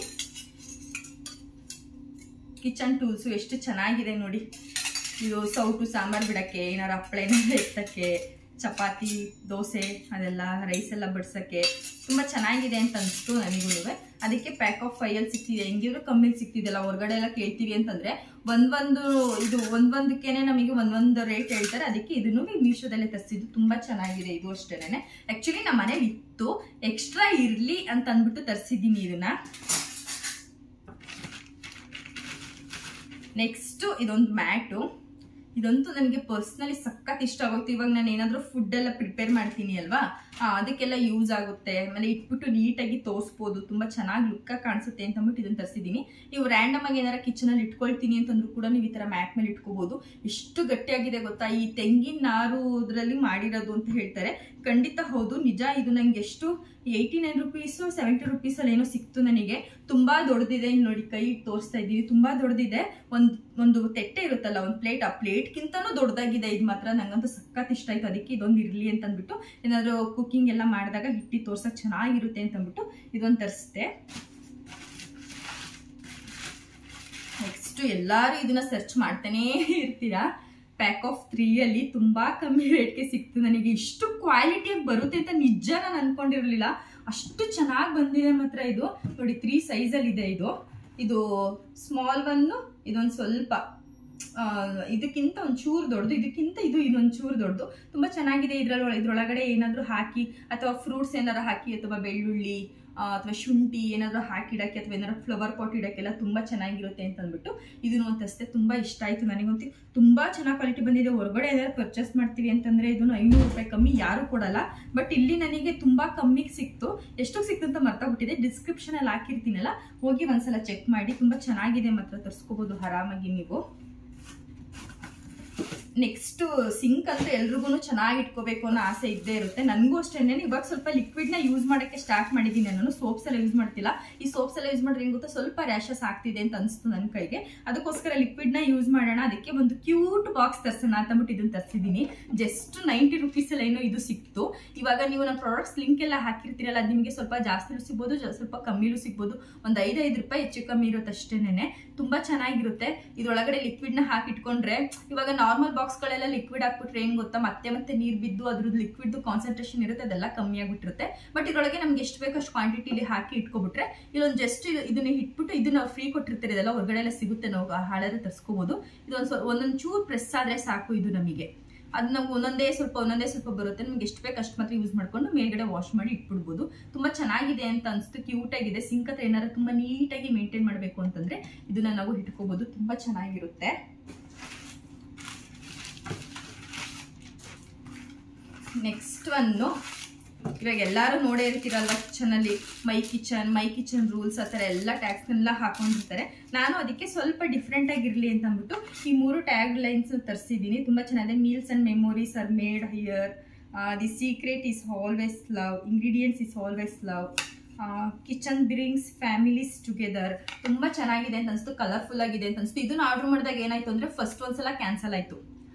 ಕಿಚನ್ ಟೂಲ್ಸ್ ಎಷ್ಟು ಚೆನ್ನಾಗಿದೆ ನೋಡಿ. ಇದು ಸೌಟು ಸಾಂಬಾರ್ ಬಿಡಕ್ಕೆ, ಏನಾರು ಹಪ್ಪಳ ಏನಾದ್ರು ಎತ್ತಕ್ಕೆ, ಚಪಾತಿ ದೋಸೆ ಅದೆಲ್ಲ ರೈಸ್ ಎಲ್ಲ ಬಡ್ಸಕ್ಕೆ ತುಂಬಾ ಚೆನ್ನಾಗಿದೆ ಅಂತ ಅನಿಸ್ತು ನನಗೂ. ಅದಕ್ಕೆ ಪ್ಯಾಕ್ ಆಫ್ 5 ಅಲ್ಲಿ ಸಿಕ್ತಿದೆ. ಹೆಂಗಿದ್ರು ಕಮ್ಮಿಲಿ ಸಿಕ್ತಿದೆಲ್ಲ. ಹೊರಗಡೆ ಎಲ್ಲ ಕೇಳ್ತೀವಿ ಅಂತಂದ್ರೆ ಒಂದೊಂದಕ್ಕೇನೆ ನಮಗೆ ಒಂದೊಂದು ರೇಟ್ ಹೇಳ್ತಾರೆ. ಅದಕ್ಕೆ ಇದನ್ನು ಮೀಶೋದಲ್ಲೇ ತರಿಸಿದ್ದು. ತುಂಬಾ ಚೆನ್ನಾಗಿದೆ ಇದು ಅಷ್ಟೇನೆ. ಆಕ್ಚುಲಿ ನಮ್ಮ ಮನೇಲಿ ಇತ್ತು, ಎಕ್ಸ್ಟ್ರಾ ಇರ್ಲಿ ಅಂತ ಅಂದ್ಬಿಟ್ಟು ತರಿಸಿದ್ದೀನಿ ಇದನ್ನ. ನೆಕ್ಸ್ಟ್ ಇದೊಂದು ಮ್ಯಾಟು. ಇದಂತೂ ನನಗೆ ಪರ್ಸ್ನಲಿ ಸಖತ್ ಇಷ್ಟ ಆಗುತ್ತೆ. ಇವಾಗ ನಾನು ಏನಾದರೂ ಫುಡ್ ಎಲ್ಲ ಪ್ರಿಪೇರ್ ಮಾಡ್ತೀನಿ ಅಲ್ವಾ, ಅದಕ್ಕೆಲ್ಲ ಯೂಸ್ ಆಗುತ್ತೆ. ಆಮೇಲೆ ಇಟ್ಬಿಟ್ಟು ನೀಟಾಗಿ ತೋರಿಸ್ಬೋದು, ತುಂಬಾ ಚೆನ್ನಾಗಿ ಲುಕ್ ಕಾಣಿಸುತ್ತೆ ಅಂತ ಅಂದ್ಬಿಟ್ಟು ಇದನ್ನ ತರಿಸಿದ್ದೀನಿ. ನೀವು ರ್ಯಾಂಡಮ್ ಆಗಿ ಏನಾರ ಕಿಚನ್ ಅಲ್ಲಿ ಇಟ್ಕೊಳ್ತೀನಿ ಅಂತಂದ್ರೂ ಕೂಡ ನೀವು ಈ ತರ ಮ್ಯಾಟ್ ಮೇಲೆ ಇಟ್ಕೋಬಹುದು. ಎಷ್ಟು ಗಟ್ಟಿಯಾಗಿದೆ ಗೊತ್ತಾ. ಈ ತೆಂಗಿನ ನಾರು ಇದರಲ್ಲಿ ಮಾಡಿರೋದು ಅಂತ ಹೇಳ್ತಾರೆ. ಖಂಡಿತ ಹೌದು, ನಿಜ. ಇದು ನಂಗೆ ಎಷ್ಟು 89 rupees 70 rupees ಅಲ್ಲಿ ಏನೋ ಸಿಕ್ತು ನನಗೆ. ತುಂಬಾ ದೊಡ್ಡದಿದೆ ನೋಡಿ, ಕೈ ತೋರಿಸ್ತಾ ಇದ್ದೀವಿ, ತುಂಬಾ ದೊಡ್ಡದಿದೆ. ಒಂದು ತೆಟ್ಟೆ ಇರುತ್ತಲ್ಲ, ಒಂದು ಪ್ಲೇಟ್, ಆ ಪ್ಲೇಟ್ಗಿಂತನೂ ದೊಡ್ಡದಾಗಿದೆ ಇದು ಮಾತ್ರ. ನಂಗಂತೂ ಸಖತ್ ಇಷ್ಟ ಆಯ್ತು. ಅದಕ್ಕೆ ಇದೊಂದು ಇರ್ಲಿ ಅಂತ ಅಂದ್ಬಿಟ್ಟು, ಏನಾದ್ರು ಕುಕಿಂಗ್ ಎಲ್ಲ ಮಾಡಿದಾಗ ಹಿಟ್ಟಿ ತೋರ್ಸಕ್ ಚೆನ್ನಾಗಿರುತ್ತೆ ಅಂತ ಅಂದ್ಬಿಟ್ಟು ಇದೊಂದು ತರಿಸಿದೆ. ನೆಕ್ಸ್ಟ್ ಎಲ್ಲಾರು ಇದನ್ನ ಸರ್ಚ್ ಮಾಡ್ತಾನೆ ಇರ್ತೀರಾ. ಪ್ಯಾಕ್ ಆಫ್ 3 ಅಲ್ಲಿ ತುಂಬಾ ಕಮ್ಮಿ ರೇಟ್ಗೆ ಸಿಕ್ತು ನನಗೆ. ಇಷ್ಟು ಕ್ವಾಲಿಟಿಯಾಗಿ ಬರುತ್ತೆ ಅಂತ ನಿಜ ನಾನು ಅನ್ಕೊಂಡಿರ್ಲಿಲ್ಲ. ಅಷ್ಟು ಚೆನ್ನಾಗಿ ಬಂದಿದೆ ಮಾತ್ರ. ಇದು ನೋಡಿ 3 ಸೈಜ್ ಅಲ್ಲಿ ಇದೆ. ಇದು ಸ್ಮಾಲ್ ಒನ್, ಇದೊಂದು ಸ್ವಲ್ಪ ಇದಕ್ಕಿಂತ ಒಂಚೂರು ದೊಡ್ಡದು, ಇದಕ್ಕಿಂತ ಇದೊಂದು ಚೂರು ದೊಡ್ಡದು. ತುಂಬ ಚೆನ್ನಾಗಿದೆ. ಇದ್ರೊಳಗಡೆ ಏನಾದರೂ ಹಾಕಿ ಅಥವಾ ಫ್ರೂಟ್ಸ್ ಏನಾದ್ರು ಹಾಕಿ ಅಥವಾ ಬೆಳ್ಳುಳ್ಳಿ ಅಥವಾ ಶುಂಠಿ ಏನಾದರೂ ಹಾಕಿಡಕ್ಕೆ ಅಥವಾ ಏನಾದ್ರು ಫ್ಲವರ್ ಪಾಟ್ ಇಡೋಕ್ಕೆಲ್ಲ ತುಂಬ ಚೆನ್ನಾಗಿರುತ್ತೆ ಅಂತ ಅಂದ್ಬಿಟ್ಟು ಇದನ್ನು ಒಂದು ತರಿಸಿದೆ. ತುಂಬ ಇಷ್ಟ ಆಯಿತು ನನಗಂತೂ. ತುಂಬ ಚೆನ್ನಾಗಿ ಕ್ವಾಲಿಟಿ ಬಂದಿದೆ. ಹೊರಗಡೆ ಏನಾದ್ರು ಪರ್ಚೇಸ್ ಮಾಡ್ತೀವಿ ಅಂತಂದರೆ ಇದನ್ನು 500 ರೂಪಾಯಿ ಕಮ್ಮಿ ಯಾರು ಕೊಡಲ್ಲ. ಬಟ್ ಇಲ್ಲಿ ನನಗೆ ತುಂಬ ಕಮ್ಮಿಗೆ ಸಿಕ್ತು. ಎಷ್ಟಕ್ಕೆ ಸಿಕ್ತು ಅಂತ ಮರ್ತಾಗ್ಬಿಟ್ಟಿದೆ. ಡಿಸ್ಕ್ರಿಪ್ಷನಲ್ಲಿ ಹಾಕಿರ್ತೀನಲ್ಲ, ಹೋಗಿ ಒಂದ್ಸಲ ಚೆಕ್ ಮಾಡಿ. ತುಂಬ ಚೆನ್ನಾಗಿದೆ, ಮಾತ್ರ ತರಿಸ್ಕೋಬೋದು ಆರಾಮಾಗಿ ನೀವು. ನೆಕ್ಸ್ಟ್ ಸಿಂಕ್ ಅಂತೂ ಎಲ್ರಿಗೂ ಚೆನ್ನಾಗಿ ಇಟ್ಕೋಬೇಕು ಅನ್ನೋ ಆಸೆ ಇದ್ದೇ ಇರುತ್ತೆ. ನನಗೂ ಅಷ್ಟೇ. ಇವಾಗ ಸ್ವಲ್ಪ ಲಿಕ್ವಿಡ್ನ ಯೂಸ್ ಮಾಡೋಕ್ಕೆ ಸ್ಟಾರ್ಟ್ ಮಾಡಿದ್ದೀನಿ. ನಾನು ಸೋಪ್ಸ್ ಎಲ್ಲ ಯೂಸ್ ಮಾಡ್ತಿಲ್ಲ. ಈ ಸೋಪ್ಸ್ ಎಲ್ಲ ಯೂಸ್ ಮಾಡಿದ್ರೆ ಏನು ಗೊತ್ತಾ, ಸ್ವಲ್ಪ ರ್ಯಾಷಸ್ ಆಗ್ತಿದೆ ಅಂತ ಅನಿಸ್ತು ನನ್ನ ಕೈಗೆ. ಅದಕ್ಕೋಸ್ಕರ ಲಿಕ್ವಿಡ್ನ ಯೂಸ್ ಮಾಡೋಣ. ಅದಕ್ಕೆ ಒಂದು ಕ್ಯೂಟ್ ಬಾಕ್ಸ್ ತರಿಸೋಣ ಅಂತಂದ್ಬಿಟ್ಟು ಇದನ್ನು ತರಿಸಿದ್ದೀನಿ. ಜಸ್ಟ್ 90 ರೂಪೀಸಲ್ಲಿ ಏನೋ ಇದು ಸಿಕ್ತು. ಇವಾಗ ನೀವು ನನ್ನ ಪ್ರಾಡಕ್ಟ್ಸ್ ಲಿಂಕ್ ಎಲ್ಲ ಹಾಕಿರ್ತೀರಲ್ಲ, ಅದು ನಿಮಗೆ ಸ್ವಲ್ಪ ಜಾಸ್ತಿಲೂ ಸಿಗ್ಬೋದು, ಸ್ವಲ್ಪ ಕಮ್ಮಿಲೂ ಸಿಗ್ಬೋದು. ಒಂದು 5 ರೂಪಾಯಿ ಹೆಚ್ಚು ಕಮ್ಮಿ ಇರುತ್ತೆ ಅಷ್ಟೇನೆ. ತುಂಬ ಚೆನ್ನಾಗಿರುತ್ತೆ. ಇದರೊಳಗಡೆ ಲಿಕ್ವಿಡ್ನ ಹಾಕಿಟ್ಕೊಂಡ್ರೆ, ಇವಾಗ ನಾರ್ಮಲ್ ಬಾಕ್ಸ್ಗಳೆಲ್ಲ ಲಿಕ್ವಿಡ್ ಹಾಕ್ಬಿಟ್ರೆ ಏನು ಗೊತ್ತಾ, ಮತ್ತೆ ನೀರು ಬಿದ್ದು ಅದ್ರದ್ದು ಲಿಕ್ವಿಡ್ ಕಾನ್ಸಂಟ್ರೇಷನ್ ಇರುತ್ತೆ, ಅದೆಲ್ಲ ಕಮ್ಮಿ ಆಗಿಬಿಟ್ಟಿರುತ್ತೆ. ಬಟ್ ಇದರೊಳಗೆ ನಮ್ಗೆ ಎಷ್ಟು ಬೇಕೋ ಅಷ್ಟು ಕ್ವಾಂಟಿಟಿಲಿ ಹಾಕಿ ಇಟ್ಕೊಬಿಟ್ರೆ, ಇಲ್ಲೊಂದು ಜಸ್ಟ್ ಇದನ್ನ ಇಟ್ಬಿಟ್ಟು ಇದನ್ನ ಫ್ರೀ ಕೊಟ್ಟಿರ್ತಾರೆ. ಇದೆಲ್ಲ ಹೊರಗಡೆ ಎಲ್ಲ ಸಿಗುತ್ತೆ, ನಾವು ಹಾಳಾದ್ರೆ ತರಿಸ್ಕೋಬಹುದು. ಒಂದೊಂದು ಚೂರು ಪ್ರೆಸ್ ಆದರೆ ಸಾಕು. ಇದು ನಮಗೆ ಅದು ನಮ್ಗೆ ಒಂದೊಂದೇ ಸ್ವಲ್ಪ ಬರುತ್ತೆ. ನಮ್ಗೆ ಎಷ್ಟು ಬೇಕು ಅಷ್ಟು ಮಾತ್ರ ಯೂಸ್ ಮಾಡ್ಕೊಂಡು ಮೇಲ್ಗಡೆ ವಾಶ್ ಮಾಡಿ ಇಟ್ಬಿಡ್ಬೋದು. ತುಂಬ ಚೆನ್ನಾಗಿದೆ ಅಂತ ಅನಿಸ್ತು. ಕ್ಯೂಟ್ ಆಗಿದೆ. ಸಿಂಕ್ ಹತ್ರ ಏನಾದ್ರು ತುಂಬ ನೀಟಾಗಿ ಮೇಂಟೈನ್ ಮಾಡಬೇಕು ಅಂತಂದ್ರೆ ಇದನ್ನ ನಾವು ಇಟ್ಕೋಬಹುದು. ತುಂಬ ಚೆನ್ನಾಗಿರುತ್ತೆ. ನೆಕ್ಸ್ಟ್ ಒಂದು, ಇವಾಗ ಎಲ್ಲರೂ ನೋಡೇ ಇರ್ತೀರಲ್ವ ಕಿಚನಲ್ಲಿ, ಮೈ ಕಿಚನ್ ರೂಲ್ಸ್ ಆ ಥರ ಎಲ್ಲ ಟ್ಯಾಗ್ಸ್ನೆಲ್ಲ ಹಾಕೊಂಡಿರ್ತಾರೆ. ನಾನು ಅದಕ್ಕೆ ಸ್ವಲ್ಪ ಡಿಫ್ರೆಂಟ್ ಆಗಿರಲಿ ಅಂತ ಅಂದ್ಬಿಟ್ಟು ಈ 3 ಟ್ಯಾಗ್ ಲೈನ್ಸ್ ತರಿಸಿದ್ದೀನಿ. ತುಂಬ ಚೆನ್ನಾಗಿದೆ. Meals and memories are made here, the secret is always love, ingredients is always love, kitchen brings families together. ತುಂಬ ಚೆನ್ನಾಗಿದೆ ಅಂತ ಅನಿಸ್ತು. ಕಲರ್ಫುಲ್ ಆಗಿದೆ ಅಂತ ಅನಿಸ್ತು. ಇದನ್ನ ಆರ್ಡರ್ ಮಾಡಿದಾಗ ಏನಾಯ್ತು ಅಂದರೆ, ಫಸ್ಟ್ ಒಂದ್ಸಲ ಕ್ಯಾನ್ಸಲ್ ಆಯಿತು.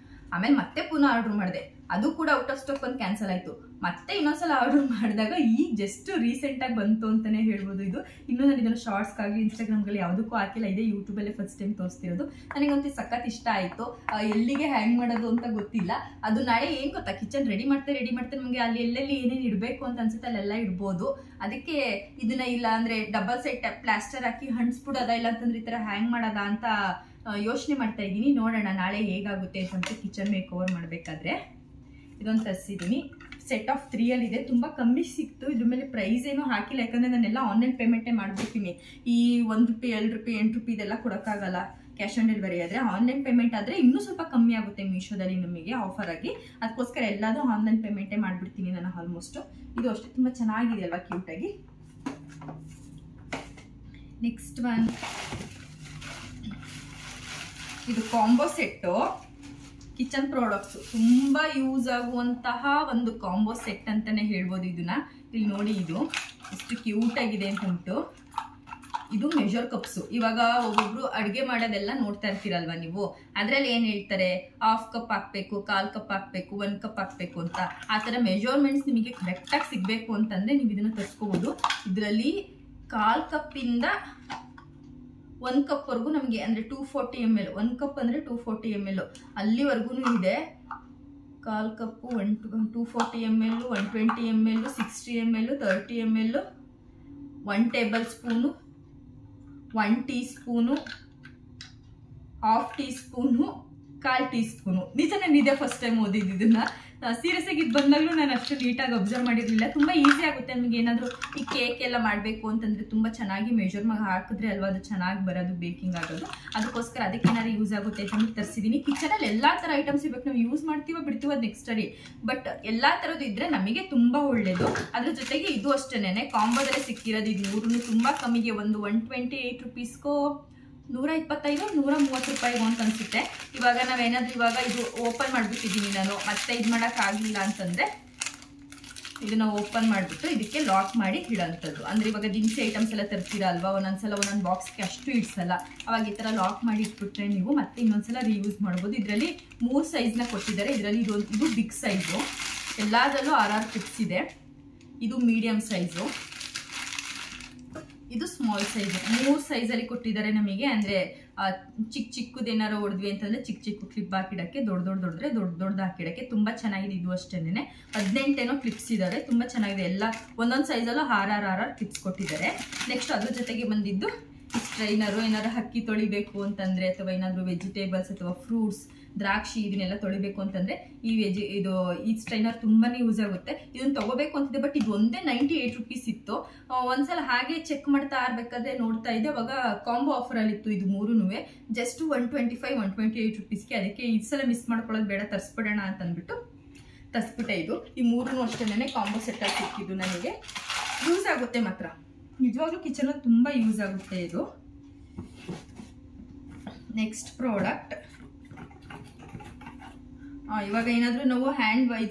ಆಮೇಲೆ ಮತ್ತೆ ಪುನಃ ಆರ್ಡರ್ ಮಾಡಿದೆ, ಅದು ಕೂಡ ಔಟ್ ಆಫ್ ಸ್ಟಾಕ್ ಒಂದು ಕ್ಯಾನ್ಸಲ್ ಆಯಿತು. ಮತ್ತೆ ಇನ್ನೊಂದ್ಸಲ ಆರ್ಡರ್ ಮಾಡಿದಾಗ ಈಗ ಜಸ್ಟ್ ರೀಸೆಂಟಾಗಿ ಬಂತು ಅಂತಲೇ ಹೇಳ್ಬೋದು. ಇದು ಇನ್ನೂ ನಾನು ಇದನ್ನು ಶಾರ್ಟ್ಸ್ಗಾಗಲಿ ಇನ್ಸ್ಟಾಗ್ರಾಮ್ಗಳಲ್ಲಿ ಯಾವುದಕ್ಕೂ ಹಾಕಿಲ್ಲ. ಇದೆ ಯೂಟ್ಯೂಬಲ್ಲೇ ಫಸ್ಟ್ ಟೈಮ್ ತೋರಿಸ್ತಿರೋದು. ನನಗಂತೂ ಸಖತ್ ಇಷ್ಟ ಆಯಿತು. ಎಲ್ಲಿಗೆ ಹ್ಯಾಂಗ್ ಮಾಡೋದು ಅಂತ ಗೊತ್ತಿಲ್ಲ. ಅದು ನಾಳೆ ಏನು ಗೊತ್ತಾ, ಕಿಚನ್ ರೆಡಿ ಮಾಡ್ತಾ ನಮಗೆ ಅಲ್ಲಿ ಎಲ್ಲೆಲ್ಲಿ ಏನೇನು ಇಡಬೇಕು ಅಂತ ಅನ್ಸುತ್ತೆ ಅಲ್ಲೆಲ್ಲ ಇಡ್ಬೋದು. ಅದಕ್ಕೆ ಇದನ್ನ ಇಲ್ಲ ಅಂದರೆ ಡಬಲ್ ಸೈಡ್ ಪ್ಲಾಸ್ಟರ್ ಹಾಕಿ ಹಂಚ್ಬಿಡೋದ, ಇಲ್ಲ ಅಂತಂದ್ರೆ ಈ ಥರ ಹ್ಯಾಂಗ್ ಮಾಡೋದ ಅಂತ ಯೋಚನೆ ಮಾಡ್ತಾ ಇದ್ದೀನಿ. ನೋಡೋಣ ನಾಳೆ ಹೇಗಾಗುತ್ತೆ ಅಂತ ಕಿಚನ್ ಮೇಕ್ ಓವರ್ ಮಾಡಬೇಕಾದ್ರೆ. ಇದೊಂದು ತರಿಸಿದ್ದೀನಿ. ಸೆಟ್ ಆಫ್ 3 ಇದೆ. ತುಂಬ ಕಮ್ಮಿ ಸಿಕ್ತು. ಇದ್ರ ಮೇಲೆ ಪ್ರೈಸ್ ಏನೂ ಹಾಕಿಲ್ಲ, ಯಾಕಂದರೆ ನಾನೆಲ್ಲ ಆನ್ಲೈನ್ ಪೇಮೆಂಟೇ ಮಾಡ್ಬಿಡ್ತೀನಿ. ಈ 1 ರೂಪಾಯಿ 2 ರೂಪಾಯಿ 8 ರೂಪಾಯಿ ಇದೆಲ್ಲ ಕೊಡೋಕ್ಕಾಗಲ್ಲ ಕ್ಯಾಶ್ ಆನ್ ಡೆಲಿವರಿ ಆದರೆ. ಆನ್ಲೈನ್ ಪೇಮೆಂಟ್ ಆದರೆ ಇನ್ನೂ ಸ್ವಲ್ಪ ಕಮ್ಮಿ ಆಗುತ್ತೆ ಮೀಶೋದಲ್ಲಿ ನಮಗೆ ಆಫರ್ ಆಗಿ. ಅದಕ್ಕೋಸ್ಕರ ಎಲ್ಲದೂ ಆನ್ಲೈನ್ ಪೇಮೆಂಟೇ ಮಾಡಿಬಿಡ್ತೀನಿ ನಾನು ಆಲ್ಮೋಸ್ಟು. ಇದು ಅಷ್ಟೇ ತುಂಬ ಚೆನ್ನಾಗಿದೆ ಅಲ್ವಾ, ಕ್ಯೂಟಾಗಿ. ನೆಕ್ಸ್ಟ್ ಒನ್, ಇದು ಕಾಂಬೋ ಸೆಟ್ಟು ಕಿಚನ್ ಪ್ರಾಡಕ್ಟ್ಸು. ತುಂಬ ಯೂಸ್ ಆಗುವಂತಹ ಒಂದು ಕಾಂಬೋ ಸೆಟ್ ಅಂತಲೇ ಹೇಳ್ಬೋದು ಇದನ್ನ. ಇಲ್ಲಿ ನೋಡಿ, ಇದು ಎಷ್ಟು ಕ್ಯೂಟ್ ಆಗಿದೆ ಅಂತಂದ್ಬಿಟ್ಟು. ಇದು ಮೆಜರ್ ಕಪ್ಸು. ಇವಾಗ ಒಬ್ಬೊಬ್ರು ಅಡುಗೆ ಮಾಡೋದೆಲ್ಲ ನೋಡ್ತಾ ಇರ್ತೀರಲ್ವ ನೀವು, ಅದರಲ್ಲಿ ಏನು ಹೇಳ್ತಾರೆ, 1/2 ಕಪ್ ಹಾಕಬೇಕು, 1/4 ಕಪ್ ಹಾಕಬೇಕು, 1 ಕಪ್ ಹಾಕಬೇಕು ಅಂತ. ಆ ಥರ ಮೆಜರ್ಮೆಂಟ್ಸ್ ನಿಮಗೆ ಕರೆಕ್ಟಾಗಿ ಸಿಗಬೇಕು ಅಂತಂದರೆ ನೀವು ಇದನ್ನು ತರಿಸ್ಕೋಬೋದು. ಇದರಲ್ಲಿ 1/4 ಕಪ್ಪಿಂದ 1 ಕಪ್ವರೆಗೂ ನಮಗೆ ಅಂದರೆ 240 ml. 1 ಕಪ್ ಅಂದರೆ 240 ml ಅಲ್ಲಿವರೆಗೂ ಇದೆ. 1/4 ಕಪ್ಪು 240 ml, 120 ml, 60 ml, 30 ml, 1 table spoon, 1 tea spoon, 1/2 tea spoon, 1/4 tea spoon. ನಿಜ ನಾನು ಇದೇ ಫಸ್ಟ್ ಟೈಮ್ ಓದಿದ್ದು ಇದನ್ನ. ಸೀರಿಯಸ್ ಆಗಿ ಇದು ಬಂದಾಗಲೂ ನಾನು ಅಷ್ಟು ನೀಟಾಗಿ ಅಬ್ಸರ್ವ್ ಮಾಡಿರಲಿಲ್ಲ. ತುಂಬ ಈಸಿ ಆಗುತ್ತೆ ನಮಗೆ. ಏನಾದರೂ ಈ ಕೇಕ್ ಎಲ್ಲ ಮಾಡಬೇಕು ಅಂತಂದರೆ ತುಂಬ ಚೆನ್ನಾಗಿ ಮೆಜರ್ ಹಾಕಿದ್ರೆ ಅಲ್ವಾ ಅದು ಚೆನ್ನಾಗಿ ಬರೋದು, ಬೇಕಿಂಗ್ ಆಗೋದು. ಅದಕ್ಕೋಸ್ಕರ ಅದಕ್ಕೆ ಏನಾದ್ರು ಯೂಸ್ ಆಗುತ್ತೆ ಅಂತ ತರಿಸಿದ್ದೀನಿ. ಕಿಚನಲ್ಲಿ ಎಲ್ಲ ಥರ ಐಟಮ್ಸ್ ಇರಬೇಕು. ನಾವು ಯೂಸ್ ಮಾಡ್ತೀವೋ ಬಿಡ್ತೀವೋ ಅದು ನೆಕ್ಸ್ಟ್ ಸ್ಟಡಿ. ಬಟ್ ಎಲ್ಲ ಥರದ್ದು ಇದ್ದರೆ ನಮಗೆ ತುಂಬ ಒಳ್ಳೆಯದು. ಅದ್ರ ಜೊತೆಗೆ ಇದು ಅಷ್ಟೇನೆ ಕಾಂಬೋದಲ್ಲೇ ಸಿಕ್ಕಿರೋದು. ಇದು 3 ತುಂಬ ಕಮ್ಮಿಗೆ, ಒಂದು 128 ರೂಪೀಸ್ಗೋ 125 130 ರೂಪಾಯಿಗೂ ಅಂತ ಅನಿಸುತ್ತೆ. ಇವಾಗ ನಾವೇನಾದರೂ ಇವಾಗ ಇದು ಓಪನ್ ಮಾಡಿಬಿಟ್ಟಿದ್ದೀನಿ ನಾನು, ಮತ್ತೆ ಇದು ಮಾಡೋಕ್ಕಾಗಲಿಲ್ಲ ಅಂತಂದರೆ ಇದನ್ನು ಓಪನ್ ಮಾಡಿಬಿಟ್ಟು ಇದಕ್ಕೆ ಲಾಕ್ ಮಾಡಿ ಇಡೋಂಥದ್ದು. ಅಂದರೆ ಇವಾಗ ದಿನಸಿ ಐಟಮ್ಸ್ ಎಲ್ಲ ತರ್ತೀರ ಅಲ್ವಾ, ಒಂದೊಂದ್ಸಲ ಒಂದೊಂದು ಬಾಕ್ಸ್ಗೆ ಅಷ್ಟು ಇಡ್ಸಲ್ಲ. ಅವಾಗ ಈ ಥರ ಲಾಕ್ ಮಾಡಿ ಇಟ್ಬಿಟ್ರೆ ನೀವು ಮತ್ತೆ ಇನ್ನೊಂದ್ಸಲ ರೀಯೂಸ್ ಮಾಡ್ಬೋದು. ಇದರಲ್ಲಿ 3 ಸೈಜ್ನ ಕೊಟ್ಟಿದ್ದಾರೆ. ಇದರಲ್ಲಿ ಇದು ಬಿಗ್ ಸೈಜು, ಎಲ್ಲದರಲ್ಲೂ 6 ಕ್ಲಿಪ್ಸ್ ಇದೆ. ಇದು ಮೀಡಿಯಮ್ ಸೈಜು, ಇದು ಸ್ಮಾಲ್ ಸೈಜ್. 3 ಸೈಜಲ್ಲಿ ಕೊಟ್ಟಿದ್ದಾರೆ ನಮಗೆ. ಅಂದರೆ ಚಿಕ್ಕದೇನಾರು ಹೊಡೆದ್ವಿ ಅಂತಂದರೆ ಚಿಕ್ಕ ಕ್ಲಿಪ್ ಹಾಕಿಡೋಕ್ಕೆ, ದೊಡ್ಡದ್ರೆ ದೊಡ್ಡ ಹಾಕಿಡೋಕ್ಕೆ ತುಂಬ ಚೆನ್ನಾಗಿದೆ. ಇದು ಅಷ್ಟೇನೆ 18 ಕ್ಲಿಪ್ಸ್ ಇದ್ದಾವೆ. ತುಂಬ ಚೆನ್ನಾಗಿದೆ. ಎಲ್ಲ ಒಂದೊಂದು ಸೈಜಲ್ಲೂ 6 ಕ್ಲಿಪ್ಸ್ ಕೊಟ್ಟಿದ್ದಾರೆ. ನೆಕ್ಸ್ಟ್ ಅದ್ರ ಜೊತೆಗೆ ಬಂದಿದ್ದು ಸ್ಟ್ರೈನರು ಏನಾದ್ರು ಅಕ್ಕಿ ತೊಳಿಬೇಕು ಅಂತಂದ್ರೆ ಅಥವಾ ಏನಾದ್ರು ವೆಜಿಟೇಬಲ್ಸ್ ಅಥವಾ ಫ್ರೂಟ್ಸ್ ದ್ರಾಕ್ಷಿ ಇದನ್ನೆಲ್ಲ ತೊಳಿಬೇಕು ಅಂತಂದ್ರೆ ಈ ಸ್ಟ್ರೈನರ್ ತುಂಬಾನೇ ಯೂಸ್ ಆಗುತ್ತೆ. ಇದನ್ನ ತಗೋಬೇಕು ಅಂತಿದೆ, ಬಟ್ ಇದು ಒಂದೇ 98 ರೂಪೀಸ್ ಇತ್ತು. ಒಂದ್ಸಲ ಹಾಗೆ ಚೆಕ್ ಮಾಡ್ತಾ ಇರ್ಬೇಕಾದ್ರೆ ನೋಡ್ತಾ ಇದ್ದೆ, ಅವಾಗ ಕಾಂಬೋ ಆಫರ್ ಅಲ್ಲಿ ಇತ್ತು ಇದು ಮೂರುನುವೆ ಜಸ್ಟ್ 128 ರೂಪೀಸ್ಗೆ. ಅದಕ್ಕೆ ಈ ಸಲ ಮಿಸ್ ಮಾಡ್ಕೊಳ್ಳೋದು ಬೇಡ, ತರಿಸ್ಬಿಡೋಣ ಅಂತ ಅಂದ್ಬಿಟ್ಟು ತರಿಸ್ಬಿಟ್ಟೆ. ಈ ಮೂರೂ ಅಷ್ಟೇನೆ ಕಾಂಬೋ ಸೆಟ್ ಆಗಿ ಸಿಕ್ಕಿದ್ದು ನನಗೆ. ಯೂಸ್ ಆಗುತ್ತೆ ಮಾತ್ರ, ನಿಜವಾಗ್ಲೂ ಕಿಚನ್ ತುಂಬಾ ಯೂಸ್ ಆಗುತ್ತೆ ಇದು. ನೆಕ್ಸ್ಟ್ ಪ್ರಾಡಕ್ಟ್, ಇವಾಗ ಏನಾದ್ರೂ ನಾವು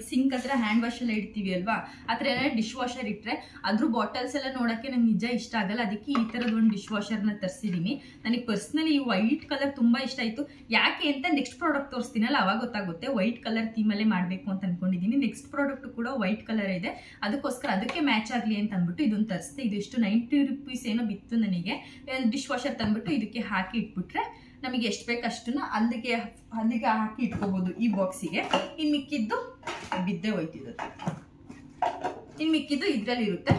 ಸಿಂಕ್ ಹತ್ರ ಹ್ಯಾಂಡ್ ವಾಶ್ ಎಲ್ಲ ಇಡ್ತೀವಿ ಅಲ್ವಾ, ಆ ಥರ ಏನಾದ್ರು ಡಿಶ್ ವಾಷರ್ ಇಟ್ಟರೆ ಅದ್ರ ಬಾಟಲ್ಸ್ ಎಲ್ಲ ನೋಡೋಕ್ಕೆ ನಂಗೆ ನಿಜ ಇಷ್ಟ ಆಗಲ್ಲ. ಅದಕ್ಕೆ ಈ ಥರದ್ದು ಒಂದು ಡಿಶ್ ವಾಷರ್ನ ತರಿಸಿದ್ದೀನಿ. ನನಗೆ ಪರ್ಸ್ನಲಿ ಈ ವೈಟ್ ಕಲರ್ ತುಂಬ ಇಷ್ಟ ಆಯಿತು. ಯಾಕೆ ಅಂತ ನೆಕ್ಸ್ಟ್ ಪ್ರಾಡಕ್ಟ್ ತೋರಿಸ್ತೀನಲ್ಲ ಅವಾಗ ಗೊತ್ತಾಗುತ್ತೆ. ವೈಟ್ ಕಲರ್ ಥೀಮಲ್ಲೇ ಮಾಡಬೇಕು ಅಂತ ಅಂದ್ಕೊಂಡಿದ್ದೀನಿ. ನೆಕ್ಸ್ಟ್ ಪ್ರಾಡಕ್ಟ್ ಕೂಡ ವೈಟ್ ಕಲರ್ ಇದೆ, ಅದಕ್ಕೋಸ್ಕರ ಅದಕ್ಕೆ ಮ್ಯಾಚ್ ಆಗಲಿ ಅಂತ ಅಂದ್ಬಿಟ್ಟು ಇದನ್ನು ತರಿಸ್ದೆ. ಇದು ಎಷ್ಟು 90 ರೂಪೀಸ್ ಏನೋ ಬಿತ್ತು ನನಗೆ. ಡಿಶ್ ವಾಷರ್ ತಂದ್ಬಿಟ್ಟು ಇದಕ್ಕೆ ಹಾಕಿ ಇಟ್ಬಿಟ್ರೆ ನಮಗೆ ಎಷ್ಟು ಬೇಕು ಅಷ್ಟನ್ನ ಅಲ್ಲಿಗೆ ಹಾಕಿ ಇಟ್ಕೋಬಹುದು ಈ ಬಾಕ್ಸಿಗೆ. ಇನ್ನು ಮಿಕ್ಕಿದ್ದು ಬಿದ್ದೆ ಹೋಯ್ತಿದ್ದು, ಇನ್ನು ಮಿಕ್ಕಿದ್ದು ಇದ್ರಲ್ಲಿ ಇರುತ್ತೆ.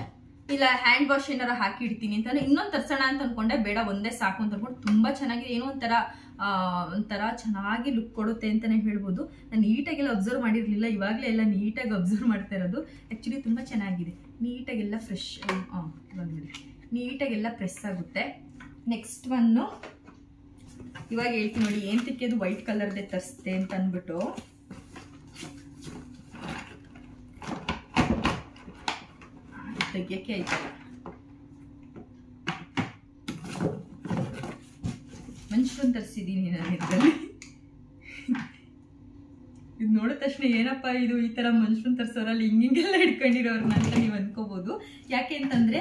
ಇಲ್ಲ ಹ್ಯಾಂಡ್ ವಾಶ್ ಏನಾರ ಹಾಕಿ ಇಡ್ತೀನಿ ಅಂತ ಇನ್ನೊಂದು ತರ್ಸೋಣ ಅಂತ ಅನ್ಕೊಂಡೆ, ಬೇಡ ಒಂದೇ ಸಾಕು ಅಂತ ಅನ್ಕೊಂಡು. ತುಂಬಾ ಚೆನ್ನಾಗಿದೆ, ಏನೋ ಒಂಥರ ಚೆನ್ನಾಗಿ ಲುಕ್ ಕೊಡುತ್ತೆ ಅಂತಾನೆ ಹೇಳ್ಬೋದು. ನಾನು ನೀಟಾಗೆಲ್ಲ ಅಬ್ಸರ್ವ್ ಮಾಡಿರ್ಲಿಲ್ಲ, ಇವಾಗಲೇ ಎಲ್ಲ ನೀಟಾಗಿ ಅಬ್ಸರ್ವ್ ಮಾಡ್ತಾ ಇರೋದು. ಆಕ್ಚುಲಿ ತುಂಬಾ ಚೆನ್ನಾಗಿದೆ, ನೀಟಾಗೆಲ್ಲ ಫ್ರೆಶ್, ನೀಟಾಗೆಲ್ಲ ಪ್ರೆಸ್ ಆಗುತ್ತೆ. ನೆಕ್ಸ್ಟ್ ಒನ್ನು ಇವಾಗ ಹೇಳ್ತೀನಿ ನೋಡಿ, ಏನ್ ತಿಕ್ಕಿದ್ದು ವೈಟ್ ಕಲರ್ದೇ ತರಿಸ್ತೆ ಅಂತ ಅಂದ್ಬಿಟ್ಟು. ತೆಗಿಯಕ್ಕೆ ಆಯ್ತಲ್ಲ, ಮನುಷ್ಯರನ್ನ ತರಿಸಿದ್ದೀನಿ ನಾನು ಇದರಲ್ಲಿ. ಇದು ನೋಡಿದ ತಕ್ಷಣ ಏನಪ್ಪಾ ಇದು ಈ ತರ ಮನುಷ್ಯರನ್ನ ತರಿಸೋರಲ್ಲಿ ಹಿಂಗೆಲ್ಲ ಹಿಡ್ಕೊಂಡಿರೋರ್ನ ಅಂತ ನೀವು ಅನ್ಕೋಬಹುದು. ಯಾಕೆ ಅಂತಂದ್ರೆ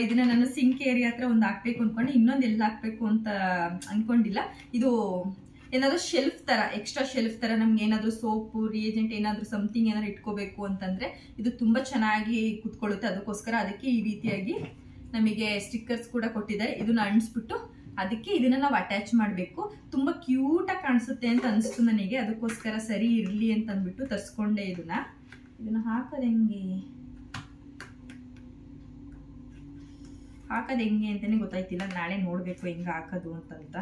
ಇದನ್ನ ನಾನು ಸಿಂಕ್ ಏರಿಯಾ ಹತ್ರ ಒಂದು ಹಾಕ್ಬೇಕು ಅನ್ಕೊಂಡು, ಇನ್ನೊಂದು ಎಲ್ಲ ಹಾಕ್ಬೇಕು ಅಂತ ಅನ್ಕೊಂಡಿಲ್ಲ. ಇದು ಏನಾದ್ರು ಶೆಲ್ಫ್ ತರ, ಎಕ್ಸ್ಟ್ರಾ ಶೆಲ್ಫ್ ತರ ನಮ್ಗೆ ಏನಾದ್ರು ಸೋಪು ರಿಯೇಜೆಂಟ್ ಏನಾದ್ರು ಸಮಥಿಂಗ್ ಏನಾದ್ರು ಇಟ್ಕೋಬೇಕು ಅಂತಂದ್ರೆ ಇದು ತುಂಬಾ ಚೆನ್ನಾಗಿ ಕುತ್ಕೊಳ್ಳುತ್ತೆ. ಅದಕ್ಕೋಸ್ಕರ ಅದಕ್ಕೆ ಈ ರೀತಿಯಾಗಿ ನಮಗೆ ಸ್ಟಿಕ್ಕರ್ಸ್ ಕೂಡ ಕೊಟ್ಟಿದ್ದಾರೆ. ಇದನ್ನ ಅಂಟಿಸ್ಬಿಟ್ಟು ಅದಕ್ಕೆ ಇದನ್ನ ನಾವು ಅಟ್ಯಾಚ್ ಮಾಡಬೇಕು. ತುಂಬಾ ಕ್ಯೂಟ್ ಆಗಿ ಕಾಣಿಸುತ್ತೆ ಅಂತ ಅನಿಸ್ತು ನನಗೆ, ಅದಕ್ಕೋಸ್ಕರ ಸರಿ ಇರ್ಲಿ ಅಂತ ಅಂದ್ಬಿಟ್ಟು ತರಿಸ್ಕೊಂಡೆ. ಇದನ್ನ ಹಾಕೋದು ಹೆಂಗೆ ಅಂತಾನೆ ಗೊತ್ತಾಯ್ತಿಲ್ಲ. ನಾಳೆ ನೋಡ್ಬೇಕು ಹೆಂಗ ಹಾಕೋದು ಅಂತಂತ.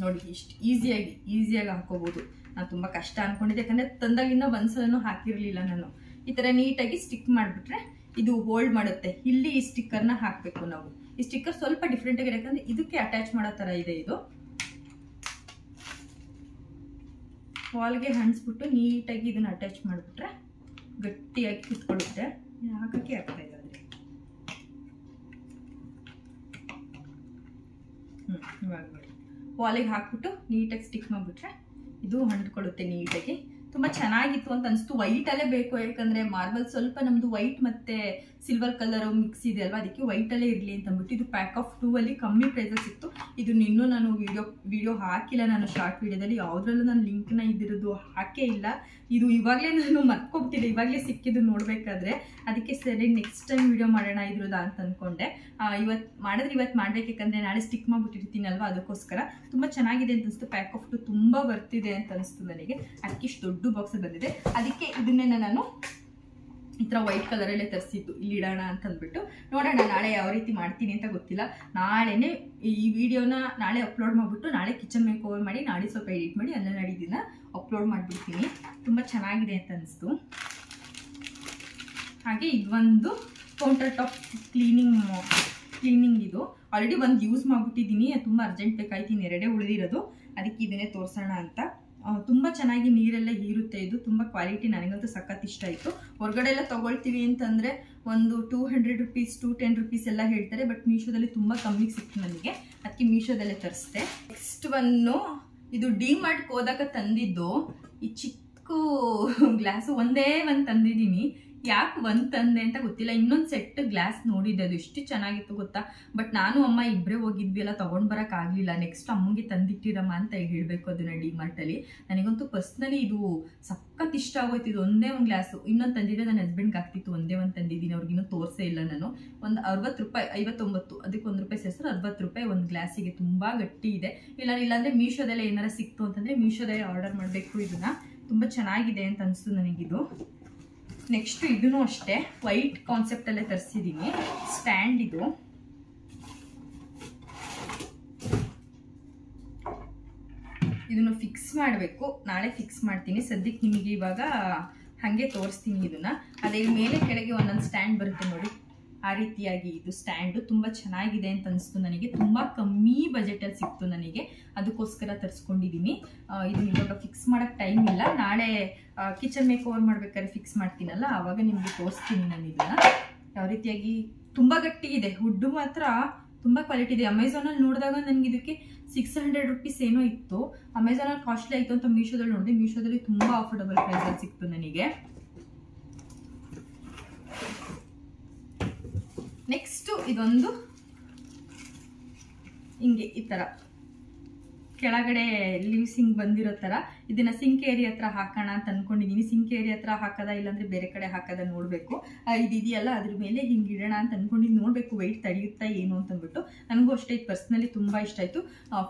ನೋಡಿ ಇಷ್ಟು ಈಸಿಯಾಗಿ ಹಾಕೋಬಹುದು. ನಾನು ತುಂಬಾ ಕಷ್ಟ ಅನ್ಕೊಂಡಿದ್ದೆ, ಯಾಕಂದ್ರೆ ತಂದಾಗಿಂದ ಒಂದ್ಸಲನೂ ಹಾಕಿರ್ಲಿಲ್ಲ ನಾನು. ಈ ತರ ನೀಟಾಗಿ ಸ್ಟಿಕ್ ಮಾಡ್ಬಿಟ್ರೆ ಇದು ಹೋಲ್ಡ್ ಮಾಡುತ್ತೆ. ಇಲ್ಲಿ ಈ ಸ್ಟಿಕ್ಕರ್ನ ಹಾಕ್ಬೇಕು ನಾವು. ಈ ಸ್ಟಿಕ್ಕರ್ ಸ್ವಲ್ಪ ಡಿಫ್ರೆಂಟ್ ಆಗಿದೆ, ಯಾಕಂದ್ರೆ ಇದಕ್ಕೆ ಅಟ್ಯಾಚ್ ಮಾಡೋ ತರ ಇದೆ. ಇದು ವಾಲ್ಗೆ ಹಂಚ್ಬಿಟ್ಟು ನೀಟಾಗಿ ಇದನ್ನ ಅಟ್ಯಾಚ್ ಮಾಡಿಬಿಟ್ರೆ ಗಟ್ಟಿಯಾಗಿ ಕುತ್ಕೊಳ್ಳುತ್ತೆ. ಹಾಕಕ್ಕೆ ಆಗ್ತಾ ಇದೆ. ಇವಾಗ ನೋಡಿ, ವಾಲಿಗೆ ಹಾಕ್ಬಿಟ್ಟು ನೀಟಾಗಿ ಸ್ಟಿಕ್ ಮಾಡಿಬಿಟ್ರೆ ಇದು ಅಂಟ್ಕೊಳ್ಳುತ್ತೆ ನೀಟಾಗಿ. ತುಂಬಾ ಚೆನ್ನಾಗಿತ್ತು ಅಂತ ಅನಿಸ್ತು. ವೈಟ್ ಅಲ್ಲೇ ಬೇಕು, ಯಾಕಂದ್ರೆ ಮಾರ್ಬಲ್ ಸ್ವಲ್ಪ ನಮ್ದು ವೈಟ್ ಮತ್ತೆ ಸಿಲ್ವರ್ ಕಲರ್ ಮಿಕ್ಸ್ ಇದೆ ಅಲ್ವಾ, ಅದಕ್ಕೆ ವೈಟ್ ಅಲ್ಲೇ ಇರ್ಲಿ ಅಂತ ಅಂದ್ಬಿಟ್ಟು. ಇದು ಪ್ಯಾಕ್ ಆಫ್ 2 ಅಲ್ಲಿ ಕಮ್ಮಿ ಪ್ರೈಸಲ್ಲಿ ಸಿಕ್ತು. ಇದನ್ನ ಇನ್ನೂ ನಾನು ವಿಡಿಯೋ ಹಾಕಿಲ್ಲ, ನಾನು ಶಾರ್ಟ್ ವಿಡಿಯೋದಲ್ಲಿ ಯಾವ್ದ್ರಲ್ಲೂ ನಾನು ಲಿಂಕ್ನ ಇದಿರೋದು ಹಾಕೇ ಇಲ್ಲ. ಇದು ಇವಾಗಲೇ ನಾನು ಮರ್ಕೊಬಿಟ್ಟಿದ್ದೆ, ಇವಾಗಲೇ ಸಿಕ್ಕಿದ್ದು ನೋಡ್ಬೇಕಾದ್ರೆ. ಅದಕ್ಕೆ ಸರಿ ನೆಕ್ಸ್ಟ್ ಟೈಮ್ ವಿಡಿಯೋ ಮಾಡೋಣ ಇದ್ರದ ಅಂತ ಅನ್ಕೊಂಡೆ. ಇವತ್ತು ಮಾಡ್ಬೇಕು, ಯಾಕಂದ್ರೆ ನಾಳೆ ಸ್ಟಿಕ್ ಮಾಡ್ಬಿಟ್ಟಿರ್ತೀನಲ್ವಾ, ಅದಕ್ಕೋಸ್ಕರ. ತುಂಬಾ ಚೆನ್ನಾಗಿದೆ ಅಂತ ಅನಿಸ್ತು. ಪ್ಯಾಕ್ ಆಫ್ 2 ತುಂಬಾ ಬರ್ತಿದೆ ಅಂತ ಅನಿಸ್ತು ನನಗೆ. ಅದಕ್ಕೆ ಇಷ್ಟು ದೊಡ್ಡ ಬಾಕ್ಸ್ ಬಂದಿದೆ. ಅದಕ್ಕೆ ಇದನ್ನೇ ನಾನು ಈ ತರ ವೈಟ್ ಕಲರ್ ಅಲ್ಲೇ ತರಿಸಿದ್ದು ಇಲ್ಲಿ ಇಡೋಣ ಅಂತ ಅಂದ್ಬಿಟ್ಟು. ನೋಡೋಣ ನಾಳೆ ಯಾವ ರೀತಿ ಮಾಡ್ತೀನಿ ಅಂತ ಗೊತ್ತಿಲ್ಲ. ನಾಳೆನೆ ಈ ವಿಡಿಯೋನ ನಾಳೆ ಅಪ್ಲೋಡ್ ಮಾಡ್ಬಿಟ್ಟು ನಾಳೆ ಕಿಚನ್ ಮೇಕ್ ಓವರ್ ಮಾಡಿ ನಾಳೆ ಸ್ವಲ್ಪ ಎಡಿಟ್ ಮಾಡಿ ಅಲ್ಲ ನಾಡಿದ್ದನ್ನ ಅಪ್ಲೋಡ್ ಮಾಡಿಬಿಡ್ತೀನಿ. ತುಂಬಾ ಚೆನ್ನಾಗಿದೆ ಅಂತ ಅನಿಸ್ತು. ಹಾಗೆ ಇದೊಂದು ಕೌಂಟರ್ ಟಾಪ್ ಕ್ಲೀನಿಂಗ್ ಇದು ಆಲ್ರೆಡಿ ಒಂದು ಯೂಸ್ ಮಾಡ್ಬಿಟ್ಟಿದ್ದೀನಿ. ತುಂಬಾ ಅರ್ಜೆಂಟ್ ಬೇಕಾಯ್ತು, 2 ಉಳಿದಿರೋದು. ಅದಕ್ಕೆ ಇದನ್ನೇ ತೋರಿಸೋಣ ಅಂತ. ತುಂಬಾ ಚೆನ್ನಾಗಿ ನೀರೆಲ್ಲ ಹೀರುತ್ತೆ. ಇದು ತುಂಬಾ ಕ್ವಾಲಿಟಿ, ನನಗಂತೂ ಸಖತ್ ಇಷ್ಟ ಆಯಿತು. ಹೊರಗಡೆ ಎಲ್ಲ ತಗೊಳ್ತೀವಿ ಅಂತಂದ್ರೆ ಒಂದು 200 ರೂಪೀಸ್ 210 ರೂಪೀಸ್ ಎಲ್ಲ ಹೇಳ್ತಾರೆ, ಬಟ್ ಮೀಶೋದಲ್ಲಿ ತುಂಬಾ ಕಮ್ಮಿಗೆ ಸಿಕ್ತು ನನಗೆ. ಅದಕ್ಕೆ ಮೀಶೋದಲ್ಲೇ ತರಿಸ್ದೆ. ನೆಕ್ಸ್ಟ್ ಇದು ಡಿ-ಮಾರ್ಟ್ಗೆ ಹೋದಾಗ ತಂದಿದ್ದು ಈ ಚಿಕ್ಕ ಗ್ಲಾಸು ಒಂದೇ ಒಂದು ತಂದಿದ್ದೀನಿ. ಯಾಕೆ ಒಂದು ತಂದೆ ಅಂತ ಗೊತ್ತಿಲ್ಲ. ಇನ್ನೊಂದು ಸೆಟ್ ಗ್ಲಾಸ್ ನೋಡಿದ್ದೆ, ಅದು ಎಷ್ಟು ಚೆನ್ನಾಗಿತ್ತು ಗೊತ್ತಾ. ಬಟ್ ನಾನು ಅಮ್ಮ ಇಬ್ಬರೇ ಹೋಗಿದ್ವಿ, ಎಲ್ಲ ತೊಗೊಂಡು ಬರೋಕ್ಕಾಗಲಿಲ್ಲ. ನೆಕ್ಸ್ಟ್ ಅಮ್ಮಗೆ ತಂದಿಟ್ಟಿರಮ್ಮ ಅಂತ ಹೇಳಬೇಕು ಅದನ್ನ ಡಿ-ಮಾರ್ಟಲ್ಲಿ. ನನಗಂತೂ ಪರ್ಸ್ನಲಿ ಇದು ಸಖತ್ ಇಷ್ಟ ಆಗೋಯ್ತು. ಇದು ಒಂದೇ ಒಂದು ಗ್ಲಾಸು. ಇನ್ನೊಂದು ತಂದಿದ್ದೆ ನನ್ನ ಹಸ್ಬೆಂಡ್ಗೆ ಆಗ್ತಿತ್ತು, ಒಂದೇ ಒಂದು ತಂದಿದ್ದೀನಿ. ಅವ್ರಿಗಿನ್ನೂ ತೋರಿಸೇ ಇಲ್ಲ ನಾನು. ಒಂದು 60 ರೂಪಾಯಿ, 59 ಅದಕ್ಕೆ 1 ರೂಪಾಯಿ ಸೇರಿಸಿದ್ರೆ 60 ರೂಪಾಯಿ ಒಂದು ಗ್ಲಾಸಿಗೆ. ತುಂಬ ಗಟ್ಟಿ ಇದೆ. ಇಲ್ಲಾಂದರೆ ಮೀಶೋದಲ್ಲೇ ಏನಾರ ಸಿಕ್ತು ಅಂತಂದರೆ ಮೀಶೋದಲ್ಲೇ ಆರ್ಡರ್ ಮಾಡಬೇಕು. ಇದನ್ನ ತುಂಬ ಚೆನ್ನಾಗಿದೆ ಅಂತ ಅನಿಸ್ತು ನನಗಿದು. ನೆಕ್ಸ್ಟ್ ಇದೂ ಅಷ್ಟೇ ವೈಟ್ ಕಾನ್ಸೆಪ್ಟಲ್ಲೇ ತರಿಸಿದ್ದೀನಿ. ಸ್ಟ್ಯಾಂಡ್ ಇದು ಇದನ್ನು ಫಿಕ್ಸ್ ಮಾಡಬೇಕು. ನಾಳೆ ಫಿಕ್ಸ್ ಮಾಡ್ತೀನಿ. ಸದ್ಯಕ್ಕೆ ನಿಮಗೆ ಇವಾಗ ಹಾಗೆ ತೋರಿಸ್ತೀನಿ ಇದನ್ನ. ಅದೇ ಮೇಲೆ ಕೆಳಗೆ ಒಂದೊಂದು ಸ್ಟ್ಯಾಂಡ್ ಬರುತ್ತೆ ನೋಡಿ, ಆ ರೀತಿಯಾಗಿ ಇದು ಸ್ಟ್ಯಾಂಡು ತುಂಬ ಚೆನ್ನಾಗಿದೆ ಅಂತ ಅನಿಸ್ತು ನನಗೆ. ತುಂಬ ಕಮ್ಮಿ ಬಜೆಟಲ್ಲಿ ಸಿಕ್ತು ನನಗೆ, ಅದಕ್ಕೋಸ್ಕರ ತರಿಸ್ಕೊಂಡಿದ್ದೀನಿ. ಇದನ್ನ ಇವಾಗ ಫಿಕ್ಸ್ ಮಾಡೋಕ್ಕೆ ಟೈಮ್ ಇಲ್ಲ. ನಾಳೆ ಕಿಚನ್ ಮೇಕ್ ಓವರ್ ಮಾಡ್ಬೇಕಾದ್ರೆ ಫಿಕ್ಸ್ ಮಾಡ್ತೀನಲ್ಲ, ಆವಾಗ ನಿಮಗೆ ತೋರಿಸ್ತೀನಿ ನಾನು ಇದನ್ನ ಯಾವ ರೀತಿಯಾಗಿ. ತುಂಬ ಗಟ್ಟಿ ಇದೆ, ವುಡ್ಡು ಮಾತ್ರ ತುಂಬ ಕ್ವಾಲಿಟಿ ಇದೆ. ಅಮೆಝಾನಲ್ಲಿ ನೋಡಿದಾಗ ನನಗೆ ಇದಕ್ಕೆ 600 ರುಪೀಸ್ ಏನೋ ಇತ್ತು. ಅಮೆಝಾನಲ್ಲಿ ಕಾಸ್ಟ್ಲಿ ಆಯಿತು ಅಂತ ಮೀಶೋದಲ್ಲಿ ನೋಡಿದೆ. ಮೀಶೋದಲ್ಲಿ ತುಂಬ ಅಫೋರ್ಡಬಲ್ ಪ್ರೈಸಲ್ಲಿ ಸಿಕ್ತು ನನಗೆ. ನೆಕ್ಸ್ಟು ಇದೊಂದು ಹಿಂಗೆ ಈ ಥರ ಕೆಳಗಡೆ ಲೀವ್ಸ್ ಹಿಂಗೆ ಬಂದಿರೋ ಥರ, ಇದನ್ನ ಸಿಂಕ್ ಏರಿಯಾ ಹತ್ರ ಹಾಕೋಣ ಅಂತ ಅನ್ಕೊಂಡಿದ್ದೀನಿ. ಸಿಂಕ್ ಏರಿಯಾ ಹತ್ರ ಹಾಕೋದ ಇಲ್ಲಾಂದ್ರೆ ಬೇರೆ ಕಡೆ ಹಾಕೋದ ನೋಡಬೇಕು. ಇದೆಯಲ್ಲ ಅದ್ರ ಮೇಲೆ ಹಿಂಗೆ ಇಡೋಣ ಅಂತ ಅನ್ಕೊಂಡಿದ್ದು, ನೋಡಬೇಕು ವೆಯ್ಟ್ ತಡೆಯುತ್ತಾ ಏನು ಅಂತಂದ್ಬಿಟ್ಟು. ನನಗೂ ಅಷ್ಟೇ ಇದು ಪರ್ಸ್ನಲಿ ತುಂಬ ಇಷ್ಟ ಆಯಿತು.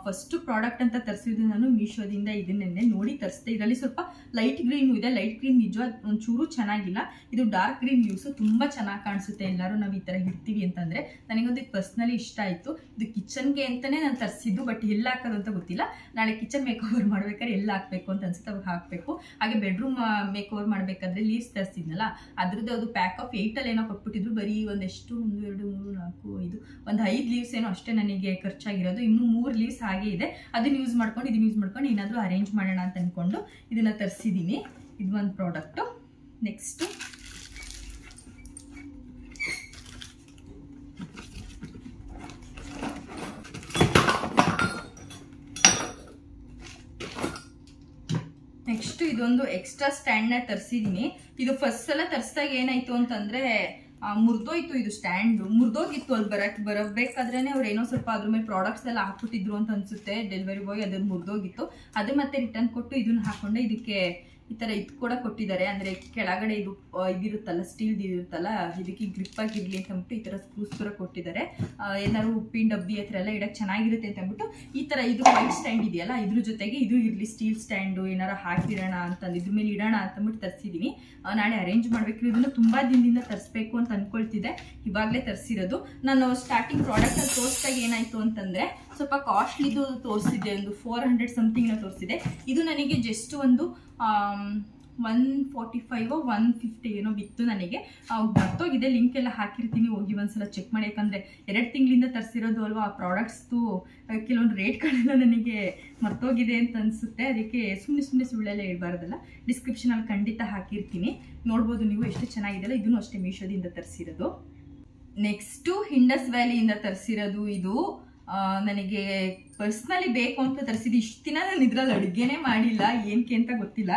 ಫಸ್ಟ್ ಪ್ರಾಡಕ್ಟ್ ಅಂತ ತರಿಸಿದ್ದು ನಾನು ಮೀಶೋದಿಂದ ಇದನ್ನೇ ನೋಡಿ ತರಿಸಿದೆ. ಇದರಲ್ಲಿ ಸ್ವಲ್ಪ ಲೈಟ್ ಗ್ರೀನು ಇದೆ. ಲೈಟ್ ಗ್ರೀನ್ ನಿಜ ಒಂಚೂರು ಚೆನ್ನಾಗಿಲ್ಲ. ಇದು ಡಾರ್ಕ್ ಗ್ರೀನ್ ಲೀವ್ಸು ತುಂಬ ಚೆನ್ನಾಗಿ ಕಾಣಿಸುತ್ತೆ. ಎಲ್ಲರೂ ನಾವು ಈ ಥರ ಇಡ್ತೀವಿ ಅಂತಂದರೆ ನನಗೊಂದು ಇದು ಪರ್ಸ್ನಲಿ ಇಷ್ಟ ಆಯಿತು. ಇದು ಕಿಚನ್ಗೆ ಅಂತಲೇ ನಾನು ತರಿಸಿದ್ದು, ಬಟ್ ಎಲ್ಲ ಹಾಕೋದು ಅಂತ ಗೊತ್ತಿಲ್ಲ. ನಾಳೆ ಕಿಚನ್ ಮೇಕ್ ಓವರ್ ಮಾಡ್ಬೇಕಾದ್ರೆ ಎಲ್ಲ ಹಾಕ್ಬೇಕು ಅಂತ ಅನ್ಸುತ್ತೆ, ಅವಾಗ ಹಾಕಬೇಕು. ಹಾಗೆ ಬೆಡ್ರೂಮ್ ಮೇಕ್ ಓವರ್ ಮಾಡಬೇಕಾದ್ರೆ ಲೀವ್ಸ್ ತರಿಸಿದ್ನಲ್ಲ, ಅದ್ರದ್ದು ಅದು ಪ್ಯಾಕ್ ಆಫ್ 8 ಏನೋ ಕೊಟ್ಬಿಟ್ಟಿದ್ರು. ಬರೀ ಒಂದೆಷ್ಟು 1 2 3 4 5 ಒಂದು 5 ಲೀವ್ಸ್ ಏನೋ ಅಷ್ಟೇ ನನಗೆ ಖರ್ಚಾಗಿರೋದು. ಇನ್ನೂ 3 ಲೀವ್ಸ್ ಹಾಗೆ ಇದೆ. ಅದನ್ನ ಯೂಸ್ ಮಾಡ್ಕೊಂಡು ಇದನ್ನ ಯೂಸ್ ಮಾಡ್ಕೊಂಡು ಏನಾದರೂ ಅರೇಂಜ್ ಮಾಡೋಣ ಅಂತ ಅಂದ್ಕೊಂಡು ಇದನ್ನ ತರಿಸಿದ್ದೀನಿ. ಇದು ಒಂದು ಪ್ರಾಡಕ್ಟು. ನೆಕ್ಸ್ಟು ಇದೊಂದು ಎಕ್ಸ್ಟ್ರಾ ಸ್ಟ್ಯಾಂಡ್ನ ತರಿಸಿದ್ದೀನಿ. ಇದು ಫಸ್ಟ್ ಸಲ ತರಿಸಿದಾಗ ಏನಾಯ್ತು ಅಂತಂದ್ರೆ ಮುರಿದೋಯ್ತು. ಇದು ಸ್ಟ್ಯಾಂಡ್ ಮುರಿದೋಗಿತ್ತು. ಅಲ್ಲಿ ಬರಬೇಕಾದ್ರೇನೆ ಅವ್ರು ಏನೋ ಸ್ವಲ್ಪ ಅದ್ರ ಮೇಲೆ ಪ್ರಾಡಕ್ಟ್ಸ್ ಎಲ್ಲ ಹಾಕ್ಬಿಟ್ಟಿದ್ರು ಅಂತ ಅನ್ಸುತ್ತೆ ಡೆಲಿವರಿ ಬಾಯ್. ಅದನ್ನ ಮುರಿದೋಗಿತ್ತು. ಅದು ಮತ್ತೆ ರಿಟರ್ನ್ ಕೊಟ್ಟು ಇದನ್ನ ಹಾಕೊಂಡೆ ಇದಕ್ಕೆ ಈ ಥರ ಇದು ಕೂಡ ಕೊಟ್ಟಿದ್ದಾರೆ. ಅಂದರೆ ಕೆಳಗಡೆ ಇದು ಇದಿರುತ್ತಲ್ಲ, ಸ್ಟೀಲ್ದು ಇರುತ್ತಲ್ಲ, ಇದಕ್ಕೆ ಗ್ರಿಪ್ ಆಗಿರಲಿ ಅಂತ ಅಂದ್ಬಿಟ್ಟು ಈ ಥರ ಸ್ಕ್ರೂಸ್ ಕೂಡ ಕೊಟ್ಟಿದ್ದಾರೆ. ಏನಾದ್ರು ಉಪ್ಪಿನ ಡಬ್ಬಿ ಹತ್ರ ಎಲ್ಲ ಇಡಕ್ಕೆ ಚೆನ್ನಾಗಿರುತ್ತೆ ಅಂತ ಅಂದ್ಬಿಟ್ಟು ಈ ಥರ ಇದು ವೈಟ್ ಸ್ಟ್ಯಾಂಡ್ ಇದೆಯಲ್ಲ, ಇದ್ರ ಜೊತೆಗೆ ಇದು ಇರಲಿ ಸ್ಟೀಲ್ ಸ್ಟ್ಯಾಂಡು ಏನಾರು ಹಾಕಿರೋಣ ಅಂತ ಇದ್ರ ಮೇಲೆ ಇಡೋಣ ಅಂತಂದ್ಬಿಟ್ಟು ತರಿಸಿದ್ದೀನಿ. ನಾಳೆ ಅರೇಂಜ್ ಮಾಡಬೇಕು. ಇದನ್ನು ತುಂಬ ದಿನದಿಂದ ತರಿಸ್ಬೇಕು ಅಂತ ಅಂದ್ಕೊಳ್ತಿದ್ದೆ, ಇವಾಗಲೇ ತರಿಸಿರೋದು. ನಾನು ಸ್ಟಾರ್ಟಿಂಗ್ ಪ್ರಾಡಕ್ಟಲ್ಲಿ ತೋರಿಸಿದಾಗ ಏನಾಯಿತು ಅಂತಂದರೆ ಸ್ವಲ್ಪ ಕಾಸ್ಟ್ಲಿದು ತೋರಿಸಿದ್ದೆ, ಒಂದು 400 ಸಮಥಿಂಗ್ನ ತೋರಿಸಿದೆ. ಇದು ನನಗೆ ಜಸ್ಟ್ ಒಂದು 145 150 ಏನೋ ಬಿತ್ತು ನನಗೆ. ಮರ್ತೋಗಿದೆ, ಲಿಂಕ್ ಎಲ್ಲ ಹಾಕಿರ್ತೀನಿ, ಹೋಗಿ ಒಂದ್ಸಲ ಚೆಕ್ ಮಾಡಿ. ಯಾಕಂದರೆ 2 ತಿಂಗಳಿಂದ ತರಿಸಿರೋದು ಅಲ್ವಾ, ಆ ಪ್ರಾಡಕ್ಟ್ಸ್ದು ಕೆಲವೊಂದು ರೇಟ್ಗಳೆಲ್ಲ ನನಗೆ ಮರ್ತೋಗಿದೆ ಅಂತ ಅನಿಸುತ್ತೆ. ಅದಕ್ಕೆ ಸುಮ್ಮನೆ ಸುಳ್ಳೆಲ್ಲ ಹೇಳ್ಬಾರ್ದಲ್ಲ. ಡಿಸ್ಕ್ರಿಪ್ಷನಲ್ಲಿ ಖಂಡಿತ ಹಾಕಿರ್ತೀನಿ, ನೋಡ್ಬೋದು ನೀವು. ಎಷ್ಟು ಚೆನ್ನಾಗಿದೆಯಲ್ಲ. ಇದನ್ನು ಅಷ್ಟೇ ಮೀಶೋದಿಂದ ತರಿಸಿರೋದು. Next Indus ವ್ಯಾಲಿಯಿಂದ ತರಿಸಿರೋದು. ಇದು ನನಗೆ ಪರ್ಸ್ನಲಿ ಬೇಕು ಅಂತ ತರಿಸಿದ್ದು. ಇಷ್ಟು ದಿನ ನಾನು ಇದ್ರಲ್ಲಿ ಅಡುಗೆನೇ ಮಾಡಿಲ್ಲ, ಏನಕ್ಕೆ ಅಂತ ಗೊತ್ತಿಲ್ಲ.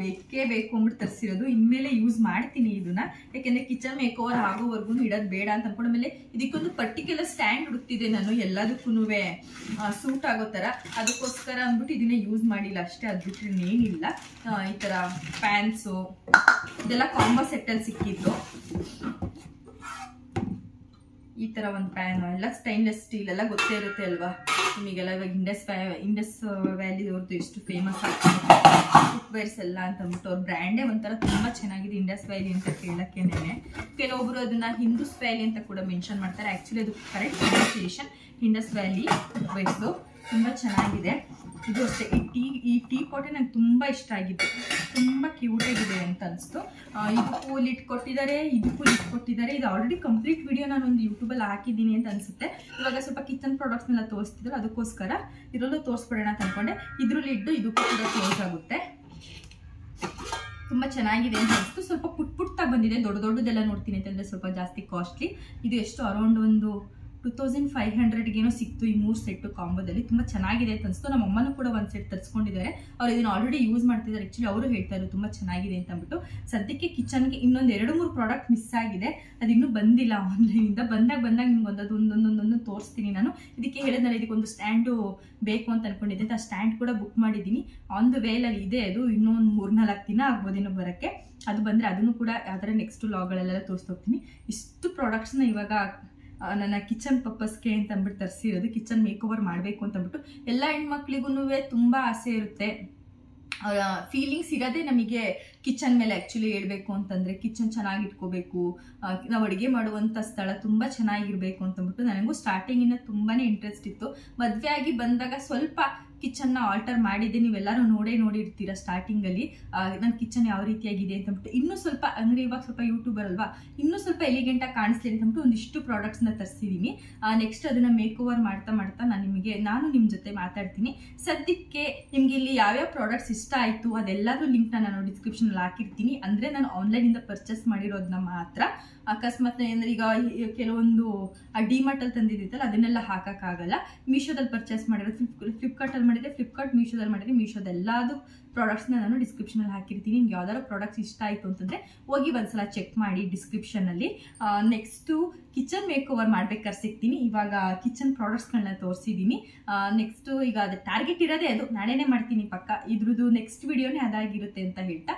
ಬೇಕೇ ಬೇಕು ಅಂದ್ಬಿಟ್ಟು ತರಿಸಿರೋದು. ಇನ್ಮೇಲೆ ಯೂಸ್ ಮಾಡ್ತೀನಿ ಇದನ್ನ, ಯಾಕೆಂದರೆ ಕಿಚನ್ ಮೇಕ್ ಓವರ್ ಆಗೋವರೆಗೂ ಇಡೋದು ಬೇಡ ಅಂತ ಅನ್ಕೊಂಡ್ಮೇಲೆ ಇದಕ್ಕೊಂದು ಪರ್ಟಿಕ್ಯುಲರ್ ಸ್ಟ್ಯಾಂಡ್ ಹುಡುಕ್ತಿದೆ ನಾನು, ಎಲ್ಲದಕ್ಕೂ ಸೂಟ್ ಆಗೋ ಥರ. ಅದಕ್ಕೋಸ್ಕರ ಅಂದ್ಬಿಟ್ಟು ಇದನ್ನೇ ಯೂಸ್ ಮಾಡಿಲ್ಲ ಅಷ್ಟೇ. ಅದು ಬಿಟ್ಟರೆ ಏನಿಲ್ಲ. ಈ ಥರ ಪ್ಯಾನ್ಸು ಇದೆಲ್ಲ ಕಾಂಬೋ ಸೆಟ್ಟಲ್ಲಿ ಸಿಕ್ಕಿದ್ದು. ಈ ಥರ ಒಂದು ಪ್ಯಾನ್ ಎಲ್ಲ ಸ್ಟೈನ್ಲೆಸ್ ಸ್ಟೀಲ್ ಎಲ್ಲ ಗೊತ್ತೇ ಇರುತ್ತೆ ಅಲ್ವಾ ನಿಮಗೆಲ್ಲ. ಇವಾಗ ಇಂಡಸ್ ವ್ಯಾಲಿ ಅವ್ರದ್ದು ಎಷ್ಟು ಫೇಮಸ್ ಆಗ್ತದೆ ಕುಕ್ವೇರ್ಸ್ ಎಲ್ಲ ಅಂತ ಅಂದ್ಬಿಟ್ಟು. ಅವ್ರ ಬ್ರ್ಯಾಂಡೇ ಒಂಥರ ತುಂಬ ಚೆನ್ನಾಗಿದೆ ಇಂಡಸ್ ವ್ಯಾಲಿ ಅಂತ ಕೇಳೋಕ್ಕೇನೆ. ಕೆಲವೊಬ್ರು ಅದನ್ನ ಹಿಂದೂಸ್ ವ್ಯಾಲಿ ಅಂತ ಕೂಡ ಮೆನ್ಷನ್ ಮಾಡ್ತಾರೆ. ಆ್ಯಕ್ಚುಲಿ ಅದು ಕರೆಕ್ಟ್ ಪ್ರೊನೌನ್ಸಿಯೇಷನ್ ಇಂಡಸ್ ವ್ಯಾಲಿ ಕುಕ್ವೇರ್ಸ್ದು. ತುಂಬ ಚೆನ್ನಾಗಿದೆ. ಇದು ಅಷ್ಟೇ. ಈ ಟೀ ಪಾಟೇ ನಂಗೆ ತುಂಬ ಇಷ್ಟ ಆಗಿತ್ತು, ತುಂಬ ಕ್ಯೂಟಾಗಿದೆ ಅಂತ ಅನಿಸ್ತು. ಇದಕ್ಕೂ ಲಿಡ್ ಕೊಟ್ಟಿದ್ದಾರೆ, ಇದಕ್ಕೂ ಲಿಡ್ ಕೊಟ್ಟಿದ್ದಾರೆ. ಇದು ಆಲ್ರೆಡಿ ಕಂಪ್ಲೀಟ್ ವಿಡಿಯೋ ನಾನು ಒಂದು ಯೂಟ್ಯೂಬಲ್ಲಿ ಹಾಕಿದ್ದೀನಿ ಅಂತ ಅನಿಸುತ್ತೆ. ಇವಾಗ ಸ್ವಲ್ಪ ಕಿಚನ್ ಪ್ರಾಡಕ್ಟ್ಸ್ನೆಲ್ಲ ತೋರಿಸ್ತಿದ್ರು, ಅದಕ್ಕೋಸ್ಕರ ಇದರಲ್ಲೂ ತೋರಿಸ್ಬಿಡೋಣ ಅಂತ ಅಂದ್ಕೊಂಡೆ. ಇದ್ರ ಲಿಡ್ಡು ಇದಕ್ಕೂ ಕೂಡ ಕ್ಲೋಸ್ ಆಗುತ್ತೆ. ತುಂಬ ಚೆನ್ನಾಗಿದೆ ಅಂತ ಅನಿಸ್ತು. ಸ್ವಲ್ಪ ಪುಟ್ಟಾಗಿ ಬಂದಿದೆ. ದೊಡ್ಡದೆಲ್ಲ ನೋಡ್ತೀನಿ ಅಂತಂದರೆ ಸ್ವಲ್ಪ ಜಾಸ್ತಿ ಕಾಸ್ಟ್ಲಿ. ಇದು ಎಷ್ಟು ಅರೌಂಡ್ ಒಂದು 2500 ಸಿಕ್ತು ಈ 3 ಸೆಟ್ಟು ಕಾಂಬೋದಲ್ಲಿ. ತುಂಬ ಚೆನ್ನಾಗಿದೆ ಅಂತ ಅನಿಸ್ತು. ನಮ್ಮ ಅಮ್ಮನೂ ಕೂಡ ಒಂದು ಸೆಟ್ ತರಿಸ್ಕೊಂಡಿದ್ದಾರೆ. ಅವ್ರು ಇದನ್ನು ಆಲ್ರೆಡಿ ಯೂಸ್ ಮಾಡ್ತಿದ್ದಾರೆ. ಆ್ಯಕ್ಚುಲಿ ಅವರು ಹೇಳ್ತಾ ಇದ್ರು ತುಂಬ ಚೆನ್ನಾಗಿದೆ ಅಂತ ಅಂದ್ಬಿಟ್ಟು. ಸದ್ಯಕ್ಕೆ ಕಿಚನ್ಗೆ ಇನ್ನೊಂದು 2-3 ಪ್ರಾಡಕ್ಟ್ ಮಿಸ್ ಆಗಿದೆ, ಅದು ಇನ್ನೂ ಬಂದಿಲ್ಲ ಆನ್ಲೈನಿಂದ. ಬಂದಾಗ ನಿಮ್ಗೆ ಒಂದೊಂದೊಂದೊಂದೊಂದು ತೋರಿಸ್ತೀನಿ ನಾನು. ಇದಕ್ಕೆ ಹೇಳಿದ್ನಲ್ಲ, ಇದಕ್ಕೊಂದು ಸ್ಟ್ಯಾಂಡು ಬೇಕು ಅಂತ ಅನ್ಕೊಂಡಿದ್ದೆ. ಆ ಸ್ಟ್ಯಾಂಡ್ ಕೂಡ ಬುಕ್ ಮಾಡಿದ್ದೀನಿ. ಆನ್ ದ ವೇಲಲ್ಲಿ ಇದೆ ಅದು. ಇನ್ನೂ ಒಂದು 3-4 ದಿನ ಆಗ್ಬೋದೇನೋ ಬರೋಕ್ಕೆ. ಅದು ಬಂದರೆ ಅದನ್ನು ಕೂಡ ಯಾವ್ದಾರ ನೆಕ್ಸ್ಟ್ ವ್ಲಾಗ್ಗಳೆಲ್ಲ ತೋರಿಸ್ತೀನಿ. ಇಷ್ಟು ಪ್ರಾಡಕ್ಟ್ಸ್ನ ಇವಾಗ ನನ್ನ ಕಿಚನ್ ಪರ್ಪಸ್ಗೆ ಅಂತ ಅಂದ್ಬಿಟ್ಟು ತರಿಸಿರೋದು. ಕಿಚನ್ ಮೇಕ್ ಓವರ್ ಮಾಡಬೇಕು ಅಂತ ಅಂದ್ಬಿಟ್ಟು ಎಲ್ಲ ಹೆಣ್ಮಕ್ಳಿಗೂ ತುಂಬ ಆಸೆ ಇರುತ್ತೆ. ಫೀಲಿಂಗ್ಸ್ ಇರೋದೇ ನಮಗೆ ಕಿಚನ್ ಮೇಲೆ. ಆ್ಯಕ್ಚುಲಿ ಹೇಳ್ಬೇಕು ಅಂತಂದರೆ ಕಿಚನ್ ಚೆನ್ನಾಗಿ ಇಟ್ಕೋಬೇಕು, ನಾವು ಅಡುಗೆ ಮಾಡುವಂಥ ಸ್ಥಳ ತುಂಬ ಚೆನ್ನಾಗಿರಬೇಕು ಅಂತಂದ್ಬಿಟ್ಟು ನನಗೂ ಸ್ಟಾರ್ಟಿಂಗಿಂದ ತುಂಬಾ ಇಂಟ್ರೆಸ್ಟ್ ಇತ್ತು. ಮದುವೆ ಆಗಿ ಬಂದಾಗ ಸ್ವಲ್ಪ ಕಿಚನ್ನ ಆಲ್ಟರ್ ಮಾಡಿದ್ದೆ. ನೀವೆಲ್ಲರೂ ನೋಡಿರ್ತೀರ ಸ್ಟಾರ್ಟಿಂಗಲ್ಲಿ ನನ್ನ ಕಿಚನ್ ಯಾವ ರೀತಿಯಾಗಿದೆ ಅಂತಂದ್ಬಿಟ್ಟು. ಇನ್ನೂ ಸ್ವಲ್ಪ ಅಂದರೆ ಇವಾಗ ಸ್ವಲ್ಪ ಯೂಟ್ಯೂಬರ್ ಅಲ್ವಾ, ಇನ್ನೂ ಸ್ವಲ್ಪ ಎಲಿಗೆಂಟಾಗಿ ಕಾಣಿಸ್ಲಿ ಅಂತಂದ್ಬಿಟ್ಟು ಒಂದಿಷ್ಟು ಪ್ರಾಡಕ್ಟ್ಸ್ನ ತರಿಸಿದ್ದೀನಿ. ನೆಕ್ಸ್ಟ್ ಅದನ್ನು ಮೇಕ್ ಓವರ್ ಮಾಡ್ತಾ ನಾನು ನಿಮ್ಮ ಜೊತೆ ಮಾತಾಡ್ತೀನಿ. ಸದ್ಯಕ್ಕೆ ನಿಮ್ಗೆ ಇಲ್ಲಿ ಯಾವ್ಯಾವ ಪ್ರಾಡಕ್ಟ್ಸ್ ಇಷ್ಟ ಆಯಿತು ಅದೆಲ್ಲದೂ ಲಿಂಕ್ನ ನಾನು ಡಿಸ್ಕ್ರಿಪ್ಷನಲ್ಲಿ ಹಾಕಿರ್ತೀನಿ. ಅಂದರೆ ನಾನು ಆನ್ಲೈನಿಂದ ಪರ್ಚೇಸ್ ಮಾಡಿರೋದನ್ನ ಮಾತ್ರ. ಅಕಸ್ಮಾತ್ ಅಂದರೆ ಈಗ ಕೆಲವೊಂದು ಡಿಮಾರ್ಟಲ್ಲಿ ತಂದಿದ್ದಿತ್ತಲ್ಲ ಅದನ್ನೆಲ್ಲ ಹಾಕೋಕ್ಕಾಗಲ್ಲ. ಮೀಶೋದಲ್ಲಿ ಪರ್ಚೇಸ್ ಮಾಡಿರೋದು, ಫ್ಲಿಪ್ಕಾರ್ಟಲ್ಲಿ ಮಾಡಿದರೆ ಫ್ಲಿಪ್ಕಾರ್ಟ್, ಮೀಶೋದಲ್ಲಿ ಮಾಡಿದರೆ ಮೀಶೋದೆಲ್ಲದು ಪ್ರಾಡಕ್ಟ್ಸ್ನ ನಾನು ಡಿಸ್ಕ್ರಿಪ್ಷನಲ್ಲಿ ಹಾಕಿರ್ತೀನಿ. ನಿಮ್ಗೆ ಯಾವ್ದಾದ್ರು ಪ್ರಾಡಕ್ಟ್ಸ್ ಇಷ್ಟ ಆಯಿತು ಅಂತಂದರೆ ಹೋಗಿ ಒಂದ್ಸಲ ಚೆಕ್ ಮಾಡಿ ಡಿಸ್ಕ್ರಿಪ್ಷನಲ್ಲಿ. ನೆಕ್ಸ್ಟು ಕಿಚನ್ ಮೇಕ್ ಓವರ್ ಮಾಡ್ಬೇಕಾದ್ರೆ ಸಿಗ್ತೀನಿ. ಇವಾಗ ಕಿಚನ್ ಪ್ರಾಡಕ್ಟ್ಸ್ಗಳನ್ನ ತೋರಿಸಿದ್ದೀನಿ. ನೆಕ್ಸ್ಟು ಈಗ ಅದು ಟಾರ್ಗೆಟ್ ಇರೋದೇ ಅದು, ನಾಳೆನೇ ಮಾಡ್ತೀನಿ ಪಕ್ಕ. ಇದ್ರದ್ದು ನೆಕ್ಸ್ಟ್ ವಿಡಿಯೋನೇ ಅದಾಗಿರುತ್ತೆ ಅಂತ ಹೇಳ್ತಾ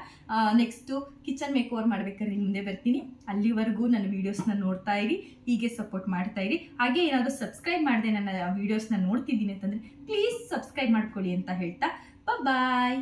ನೆಕ್ಸ್ಟು ಕಿಚನ್ ಮೇಕ್ ಓವರ್ ಮಾಡ್ಬೇಕಾದ್ರೆ ನಿಮ್ಮ ಮುಂದೆ ಬರ್ತೀನಿ. ಅಲ್ಲಿವರೆಗೂ ನನ್ನ ವೀಡಿಯೋಸ್ನ ನೋಡ್ತಾ ಇರಿ, ಹೀಗೆ ಸಪೋರ್ಟ್ ಮಾಡ್ತಾ ಇರಿ. ಹಾಗೆ ಏನಾದರೂ ಸಬ್ಸ್ಕ್ರೈಬ್ ಮಾಡದೆ ನನ್ನ ವೀಡಿಯೋಸ್ನ ನೋಡ್ತಿದ್ದೀನಿ ಅಂತಂದರೆ ಪ್ಲೀಸ್ ಸಬ್ಸ್ಕ್ರೈಬ್ ಮಾಡ್ಕೊಳ್ಳಿ ಅಂತ ಹೇಳ್ತಾ ಬಾಯ್.